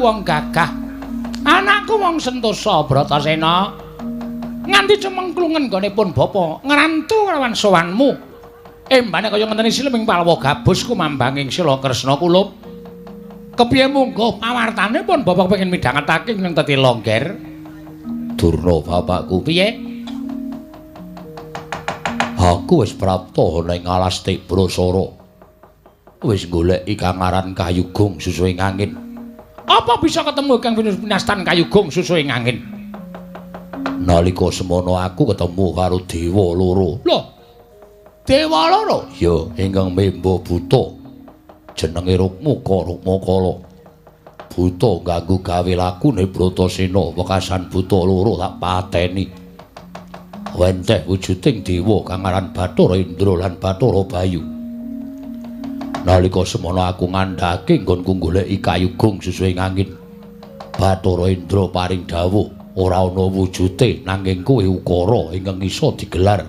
Wong gagah. Anakku wong sentosa Bratasena. Nganti cemengklungen nggonipun bapa ngrantu kelawan sowanmu. Embane kaya ngenteni sileming palwa gabus kumambanging Sila Kresna kulup. Kepiye munggo pawartane pun bapak pengen midhangetake ning Teti Longger. Durna bapakku piye? Aku wis prapta ning Alastik Brasara. Wis goleki kangaran Kayugung Susuing Angin. Apa bisa ketemu Kang Winastan Kayugung Susuing Angin? Nalika semono aku ketemu karo dewa loro. Loh. Dewa loro? Ya, ingkang memba buta. Jenenge Rukmakala. Buta ganggu gawe lakune Bratasena, wekasan buta loro tak pateni. Wenteh wujuding dewa kang aran Bathara Indra lan Bathara Bayu. Nalika semono aku ngandhake nggonku goleki Kayugung Susuing Angin. Bathara Indra paring dawuh ora ana wujude nanging kowe ukara ingkang isa digelar.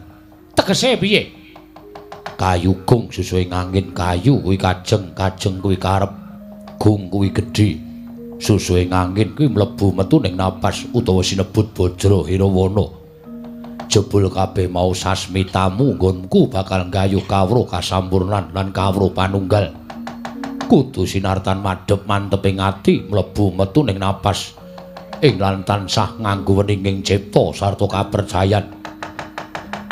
Tegese piye? Kayugung Susuing Angin, kayu kuwi kajeng, kajeng kuwi karep, gung kuwi gedhe. Susuing Angin kuwi mlebu metu ning napas utawa sinebut Bajra Hirawana. Jebul kabeh mau sasmitamu nggonku bakal nggayuh kawruh kasampurnan lan kawruh panunggal. Kudu sinartan madhep manteping ati mlebu metu ning napas ing lan tansah nganggo weninging cipta sarta kapercayan.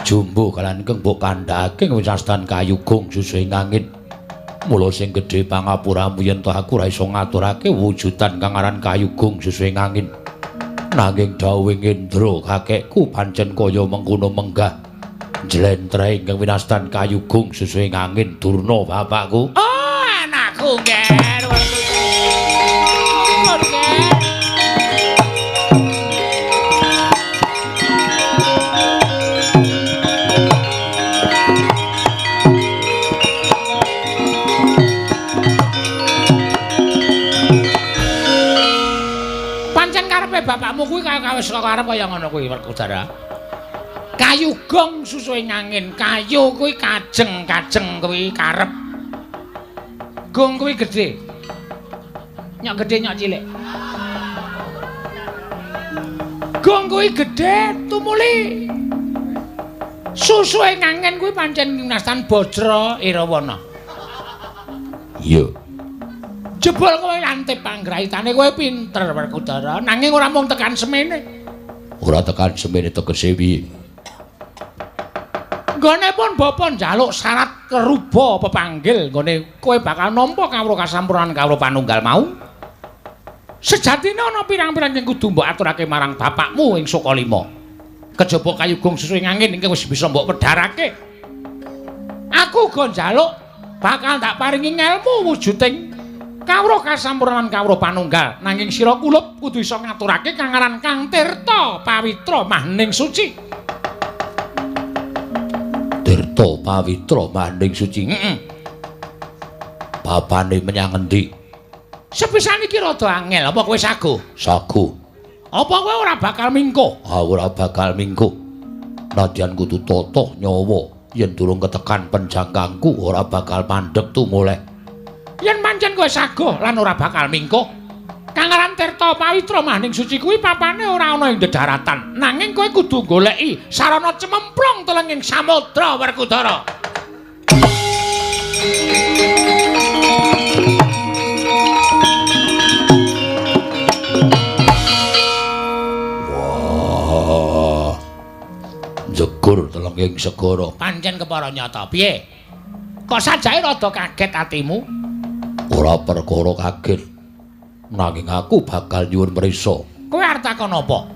Jumbo kalan keng mbok kandhake winastan Kayugung Susuing Angin. Mula sing gedhe pangapuramu yen to aku ora iso ngaturake wujudan kang aran Kayugung Susuing Angin. Nanging dawuhing Indra kakekku pancen kaya mengkono menggah. Njlentrehing kang winastan Kayugung Susuing Angin Durna bapakku. Oh, anakku nggih. Bapakmu kuwi kawis karep kaya ngono kuwi Werkudara. Kayugung Susuing Angin, kayu kuwi kajeng-kajeng kuwi karep. Gung kuwi gedhe. Nyok gedhe nyok cilik. Gung kuwi gedhe tumuli. Susuing Angin kuwi pancen winastan Bajra Irawana. Iya. Jebul kowe lantip panggraitane kowe pinter Werkudara, nanging ora mung tekan semene. Ora tekan semene tegese piye? Nggone pun bapa njaluk syarat keruba pepanggil nggone kowe bakal nampa kawruh kasampurnan kawruh panunggal mau. Sejatine ana pirang-pirang sing kudu mbok aturake marang bapakmu ing Sukalima. Kejaba Kayugung Susuing Angin ingkang wis bisa mbok pedharake. Aku uga njaluk bakal tak paringi ngelmu wujuding kawruh kasampurnan kawruh panunggal, nanging sira kulup kudu iso ngaturake kangaran Kang Tirta Pawitra Maning Suci. Tirta Pawitra Maning Suci. Bapane menyang endi? Sepisan iki rada angel, apa kowe sago? Sago. Apa kowe ora bakal mingko? Ora bakal mingko. Nadyan kudu totoh nyawa yen durung ketekan penjangkangku ora bakal mandheg tumoleh. Yen pancen kowe saguh lan ora bakal mingkuh, Kangaran Tirta Pawitra Maning Suci kuwi papane ora ana ing dedaratan, nanging kowe kudu goleki sarana cememplung telenging samudra Werkudara. Wah. Jegur telenging segara. Pancen kepara nyata. Piye? Kok sajake rada kaget atimu? Ora perkara kaget. Nanging aku bakal nyuwun prisa. Kowe arep takon apa?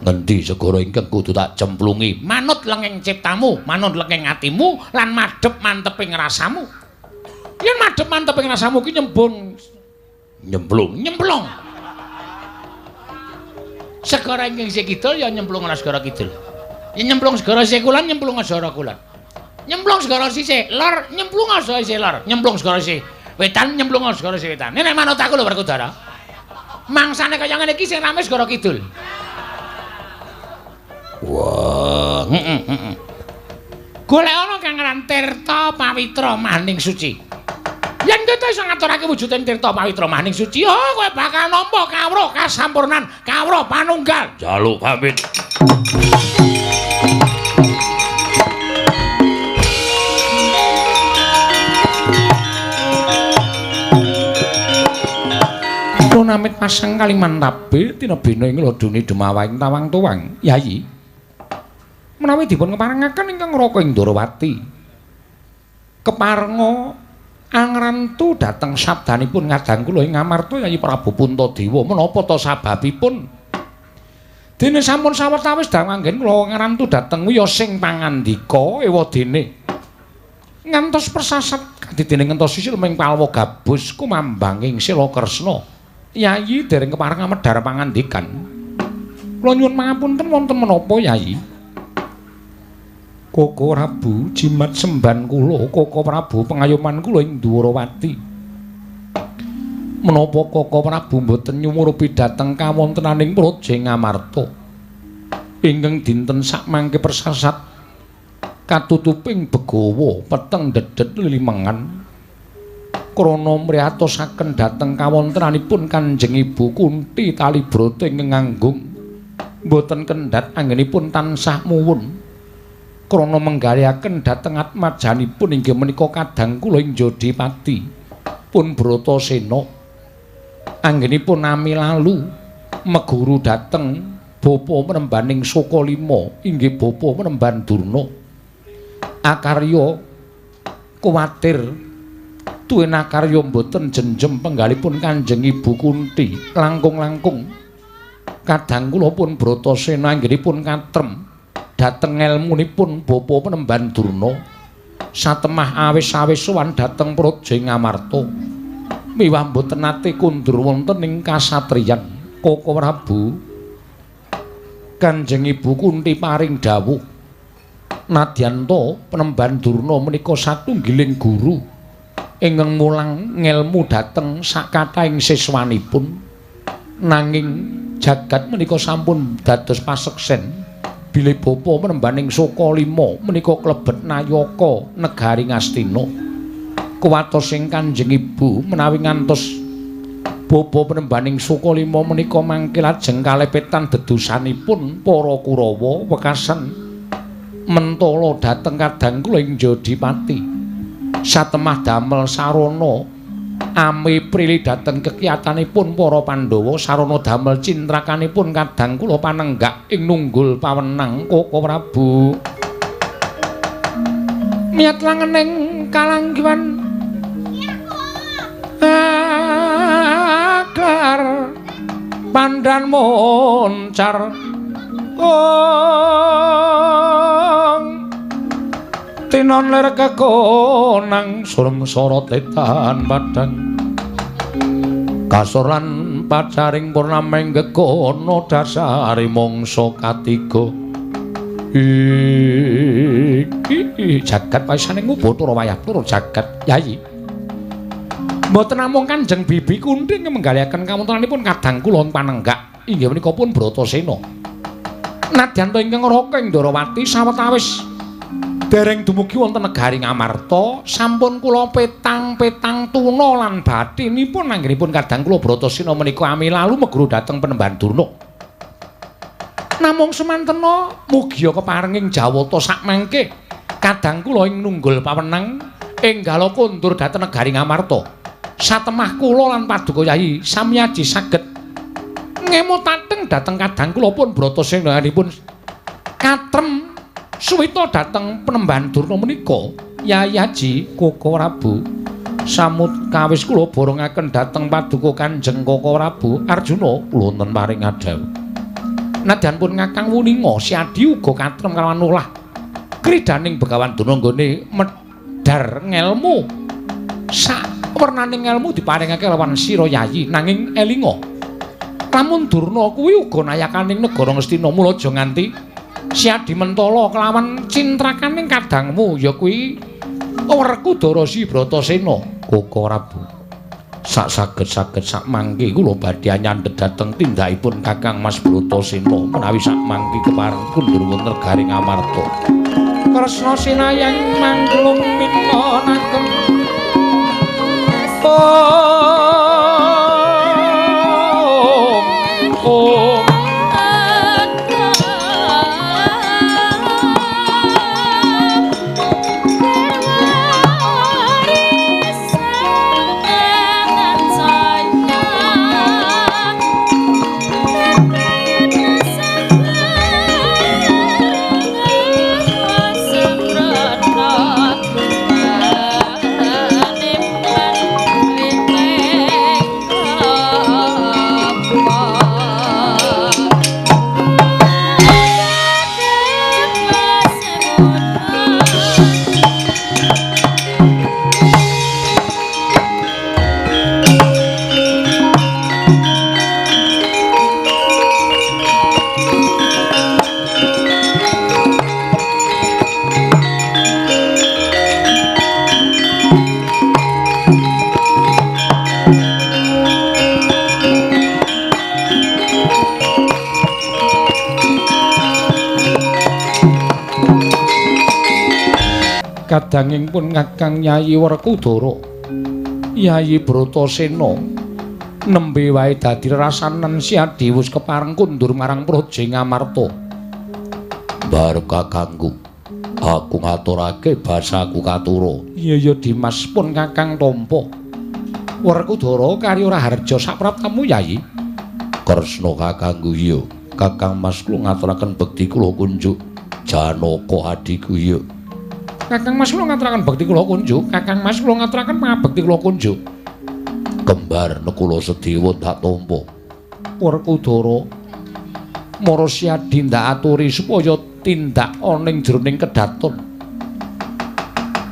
Ngendi segara ingkang kudu tak cemplungi? Manut lenging ciptamu, manut lenging atimu lan madhep manteping rasamu. Yen madhep manteping rasamu ki nyemplung. Segara ingkang sing kidul ya nyemplung ana segara kidul. Yen nyemplung segara sisih kulon nyemplung ana segara kulon. Nyemplung segara sisih lor nyemplung ana segara sisih lor. Nyemplung segara sisih wetan nyemplung ana segara sisih wetan. Nek manut aku lho Werkudara. Mangsane kaya ngene iki sing rame segara kidul. Wah, Golek ana Kangaran Tirta Pawitra Maning Suci. Yen kowe iso ngaturake wujuding Tirta Pawitra Maning Suci, oh kowe bakal nampa kawruh kasampurnan, kawruh panunggal. jaluk pamit. Namit pasang Kalimantabe tinebena ing lodone Demawaing Tawang Tuwang. Yayi. Menawi dipun keparengaken ingkang Raka Indrawati. Keparenga angrantu dhateng sabdanipun ngadhang kula ing Ngamarta Yayi Prabu Puntadewa menapa ta sababipun? Dene sampun sawetawis dawuh anggen kula ngrantu dhateng wiya sing pangandika ewadene. Ngantos persasat kadidene ngentos sisil ming palwa gabus kumambanging Sila Kresna. Yayi dereng kepareng medhar pangandikan. Kula nyuwun pangapunten wonten menapa Yayi? Koko Prabu jimat semban kula, Koko Prabu pengayoman kula ing Dwarawati. Menapa Koko Prabu mboten nyumurupi dhateng kawontenaning Praja Ngamarta? Ingkang dinten sakmangke persasat katutuping begawa peteng dedet lilimengan. Krana mriyatosaken dhateng kawontenanipun Kanjeng Ibu Kunti Talibrata ingkang nganggung boten kendhat anggenipun tansah muwun krana menggalihaken dhateng atmajanipun inggih menika kadang kula ing Jodipati pun Bratasena anggenipun nami lalu meguru dhateng bapa menembaning Sokalima inggih bapa menemban Durna akarya kuwatir tuwena karya mboten jenjem penggalipun Kanjeng Ibu Kunti langkung-langkung kadang kula pun Bratasena anggenipun katrem dhateng elmunipun bapa penemban Durna satemah awis-awis sowan dhateng Praja Ngamarta miwah mboten nate kundur wonten ing kasatriyan Koko Prabu Kanjeng Ibu Kunti paring dawuh nadyanto penemban Durna menika satunggiling guru ingkang mulang ngelmu dhateng sakataing siswanipun nanging jagat menika sampun dados paseksen bilih bapa menembaning Sokalima menika klebet Nayaka negari Ngastina kuwatos ing Kanjeng Ibu menawi ngantos bapa penembaning Sokalima menika mangke lajeng kalepetan dedosanipun para Kurawa wekasan mentala dhateng kadang kula ing Jodipati satemah damel sarana ame prilih dhateng kekiyatanipun para Pandhawa sarana damel cintrakanipun kadang kula panenggak ing nunggul pawenang Koko Prabu niat langening kalanggiwan agar pandan moncar tinon ler kekonang surem sorotetan padang kasor lan pacaring purnameng gegono dasari mongso katiga iki jagat paisane ngubutura wayah tur jagat Yayi mboten namung Kanjeng Bibi Kunti menggalihaken kawontenanipun kadang kula panenggak inggih menika pun Bratasena nadyanto ingkang Raka Indrawati sawetawis Dereng dumugi wonten negari Ngamarta, sampun kula petang-petang tuna lan bathinipun anggenipun kadang kula Bratasena menika ami lalu meguru dhateng Penemban Durna. Namung semantena mugia keparenging jawata sakmangke kadang kula ing nunggul pawenang enggal kondur dhateng negari Ngamarta. Satemah kula lan Paduka Yayi samiyaji saged ngemutaken dhateng kadang kula pun Bratasena nipun katrem suwita dhateng Penemban Durna menika. Yayi Haji Koko Prabu samut kawis kula borongaken dhateng Paduka Kanjeng Koko Prabu Arjuna kula wonten paring adhawu. Nadyan pun Kakang Wuninga Siadi uga katrem kalawan ulah kridaning Begawan Durna nggone medhar ngelmu. Sak wernaning ngelmu diparingake lawan sira Yayi nanging elinga. Lamun Durna kuwi uga nayakaning negara Ngastina mula aja nganti Siadi mentala kelawan cintrakaning kadangmu ya kuwi Werkudara Si Bratasena Koko Prabu. Sak saged-saged sak mangke kula badhe nyandhet dhateng tindakipun Kakang Mas Bratasena menawi sak mangke kepareng kundur wonten negari Ngamarta. Kresna sinayang mangklung minonaken kadanging pun Kakang Yayi Werkudara Yayi Bratasena nembe wae dadi rasanen Siadi wis kepareng kundur marang Praja Ngamarta. Barep kakangku, aku ngaturake basaku katura. Iya Dimas pun Kakang Tampa. Werkudara kari ora harja sapraptamu Yayi. Kresna kakangku iya. Kakang Mas kula ngaturaken bekti kula kunjuk Janaka adiku iya. Kakang Mas kula ngaturaken bekti kula kunjuk. Kakang Mas kula ngaturaken pangabekti kula kunjuk. Kembar Nekula Sedewa tak tampa. Werkudara Mara Siadi ndak aturi supaya tindak ana ing jroning kedaton.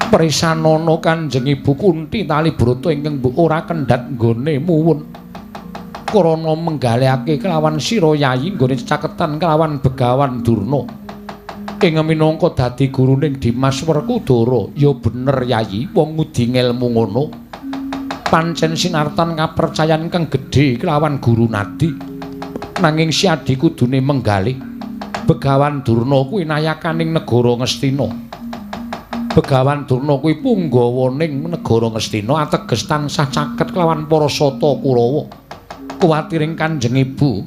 Prisanana Kanjeng Ibu Kunti Talibrata ingkang ora kendhat nggone muwun. Krana menggalihake kelawan sira Yayi nggone caketan kelawan Begawan Durna. Ing minangka dadi guruning Dimas Werkudara ya bener Yayi wong ngudi ngelmu ngono. Pancen sinartan kapercayan kang gedhe kelawan guru nadi. Nanging Siadi kudune menggalih. Begawan Durna kuwi nayakaning negara Ngastina. Begawan Durna kuwi punggawaning negara Ngastina ateges tansah caket kelawan para sata Kurawa. Kuwatiring Kanjeng Ibu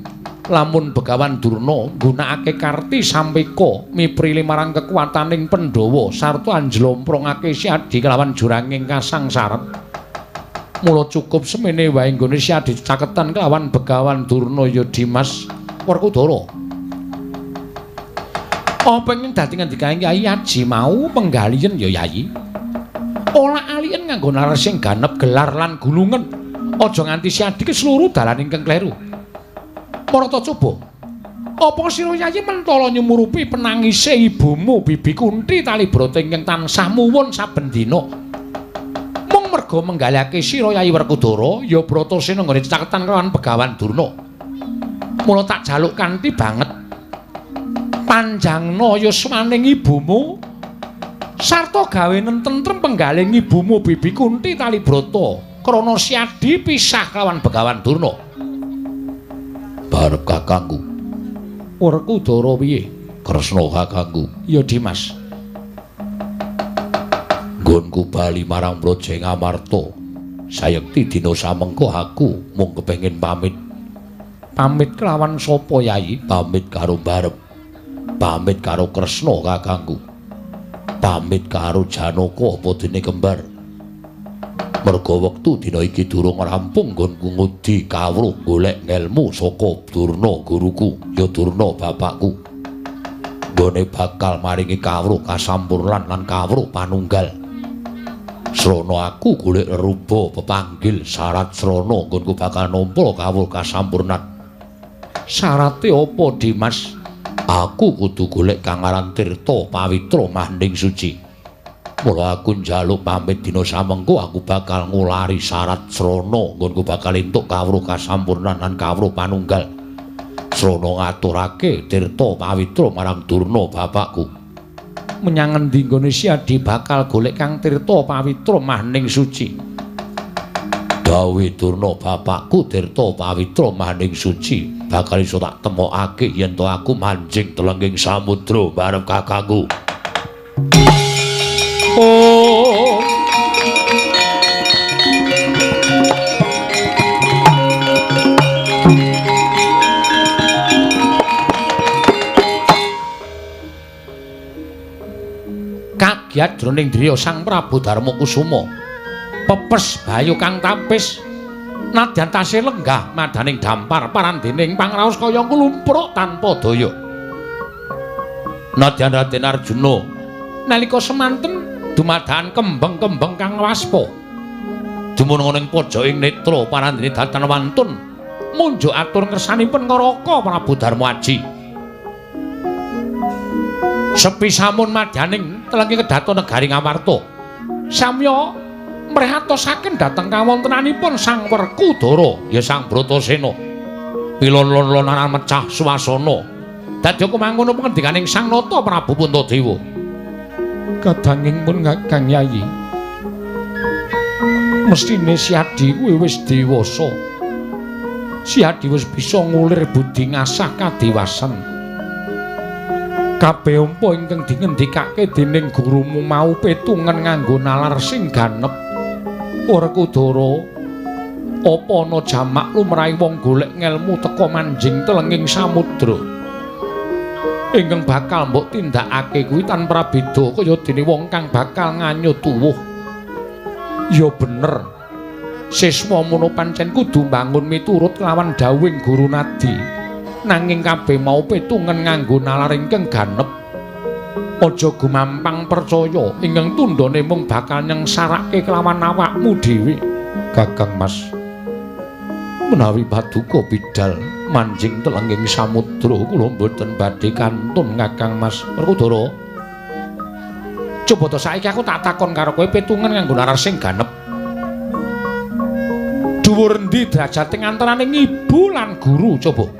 lamun Begawan Durna nggunakake karti sampeka miprilih marang kekuwataning Pandhawa sarta anjlomprongake Siadi kelawan juranging kasangsaran. Mula cukup semene wae nggone Siadi caketan kelawan Begawan Durna ya Dimas Werkudara. Apa ingkang dadi ngendikaning Yayi Haji mau penggalian ya Yayi. Olah alien nganggo nalar sing ganep gelar lan gulungen. Aja nganti Siadi keseluruh dalan ingkang kleru. Marata coba. Apa sira Yayi mentala nyumurupi penangise ibumu Bibi Kunti Talibrata ingkang tansah muwun saben dina. Mung merga menggalihake sira Yayi Werkudara ya Bratasena nggone caketan kelawan Begawan Durna. Mula tak jaluk kanthi banget panjangna yuswaning ibumu sarta gawe nententrem penggalih ibumu Bibi Kunti Talibrata. Krana Siadi pisah kelawan Begawan Durna. Barep kakangku. Werkudara piye? Kresna kakangku. Ya Dimas. Nggonku bali marang Brajeng Amarta. Sayekti dina samengko aku mung kepengin pamit. Pamit kelawan sapa Yai? Pamit karo Barep. Pamit karo Kresna kakangku. Pamit karo Janaka apa dene kembar. Merga wektu dina iki durung rampung nggonku ngudi kawruh golek ngelmu saka Durna guruku, ya Durna bapakku. Nggone bakal maringi kawruh kasampurnan lan kawruh panunggal. Srana aku golek ruba pepanggil syarat srana nggonku bakal nampa kawruh kasampurnan. Syarate apa, Dimas? Aku kudu golek kang aran Tirta Pawitra Manding Suci. Mula aku njaluk pamit dina samengko aku bakal ngulari syarat srana nggonku bakal entuk kawruh kasampurnan lan kawruh panunggal. Srana ngaturake Tirta Pawitra marang Durna bapakku. Menyang endi nggone Siadi bakal golek kang Tirta Pawitra Maning Suci? Dawe Durna bapakku Tirta Pawitra Maning Suci bakal iso tak temokake yen to aku manjing telenging samudra bareng kakangku. Oh. Kagiat jroning driya Sang Prabu Darma Kusuma. Pepes bayu kang tapis nadyan tasih lenggah madaning dampar parandening pangraos kaya nglumpruk tanpa daya. Nadyan Raden Arjuna nalika semanten dumadakan kembang-kembang kang waspa. Dumunung ing pojoking netra parandene datan wantun munjuk atur ngersanipun Ngaraka Prabu Darma Aji. Sepi samun madyaning telenging kedaton negari Ngamarta. Samya mrehatosaken dhateng kawontenanipun Sang Werkudara ya Sang Bratasena. Pilon-lonan mecah swasana. Dadi kumangono pengendikaning Sang Nata Prabu Puntadewa. Kadanging pun Kakang Yayi. Mestine Siadi kuwi wis dewasa. Siadi wis bisa ngulir budi ngasah kadewasan. Kabeh umpa ingkang dingendikake dening gurumu mau petungan nganggo nalar sing ganep. Werkudara, apa ana jamak lumrahe wong golek ngelmu teka manjing telenging samudra? Ingkang bakal mbok tindakake kuwi tanpa beda kaya dene wong kang bakal nganyut tuwuh. Ya bener. Siswa mono pancen kudu mbangun miturut kelawan dawuhing Guru Nadi. Nanging kabeh mau petungan nganggo nalar ingkang ganep. Aja gumampang percaya ingkang tundhane mung bakal nyengsarake kelawan awakmu dhewe. Kakang Mas, menawi paduka bidal manjing telenging samudra kula mboten badhe kantun Kakang Mas. Werkudara, coba to saiki aku tak takon karo kowe petungan nganggo nalar sing ganep. Dhuwur endi drajating antaraning ibu lan guru coba?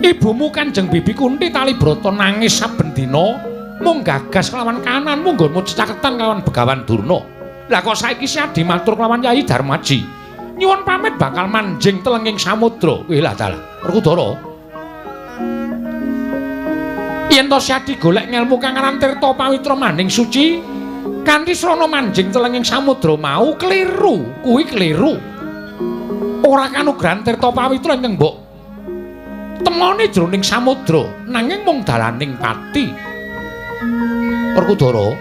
Ibumu Kanjeng Bibi Kunti Talibrata nangis saben dina mung gagas kelawan kananmu nggonmu cecaketan kelawan Begawan Durna. Lah kok saiki Siadi matur kelawan Yayi Darmaji nyuwun pamit bakal manjing telenging samudra. Wih lah dalah, Werkudara. Yen to Siadi golek ngelmu kang aran Tirta Pawitra Maning Suci kanthi srana manjing telenging samudra mau kliru, kuwi kliru. Ora kanugrahan Tirta Pawitra ingkang mbok temone jroning samudra nanging mung dalaning pati. Werkudara,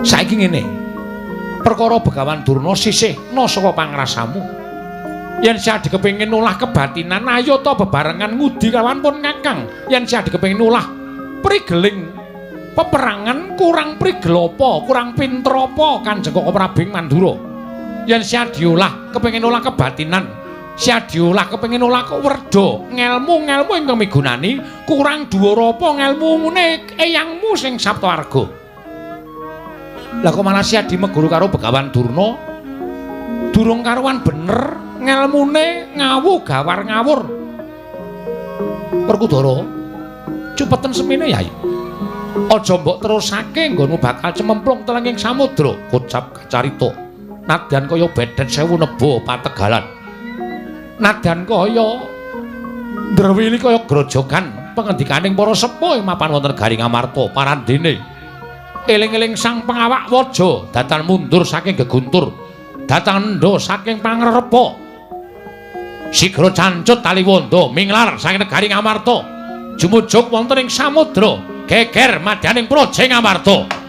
saiki ngene, perkara Begawan Durna sisihna saka pangrasamu. Yen Siadi kepengin nulah kebatinan ayo ta bebarengan ngudi kawan pun Kakang. Yen Siadi kepengin nulah prigeling peperangan kurang prigel apa, kurang pinter apa Kanjeng Koko Prabing Mandura. Yen Siadi ulah kepengin nulah kebatinan, Siadi ulah kepengin nulah werda, ngelmu-ngelmu ingkang migunani kurang dhuwur apa ngelmune eyangmu sing Saptawarga. Lah kok malah Siadi meguru karo Begawan Durna? Durung karuan bener ngelmune ngawuh gawar ngawur. Werkudara, cepeten semene Yai. Aja mbok terusake nggonmu bakal cememplung telenging samudra, kocap kacarita. Nadyan kaya bedet sewu nebo pategalan. Nadyan kaya ndrewili kaya grojogan pangendikaning para sepuh ing mapan wonten Garing Amarta parandene eling-eling sang pengawak waja datang mundur saking geguntur datang endo saking pangrepa sigra cancut tali wanda minglar saking Garing Amarta jumujuk wonten ing samudra geger madyaning Projeng Amarta.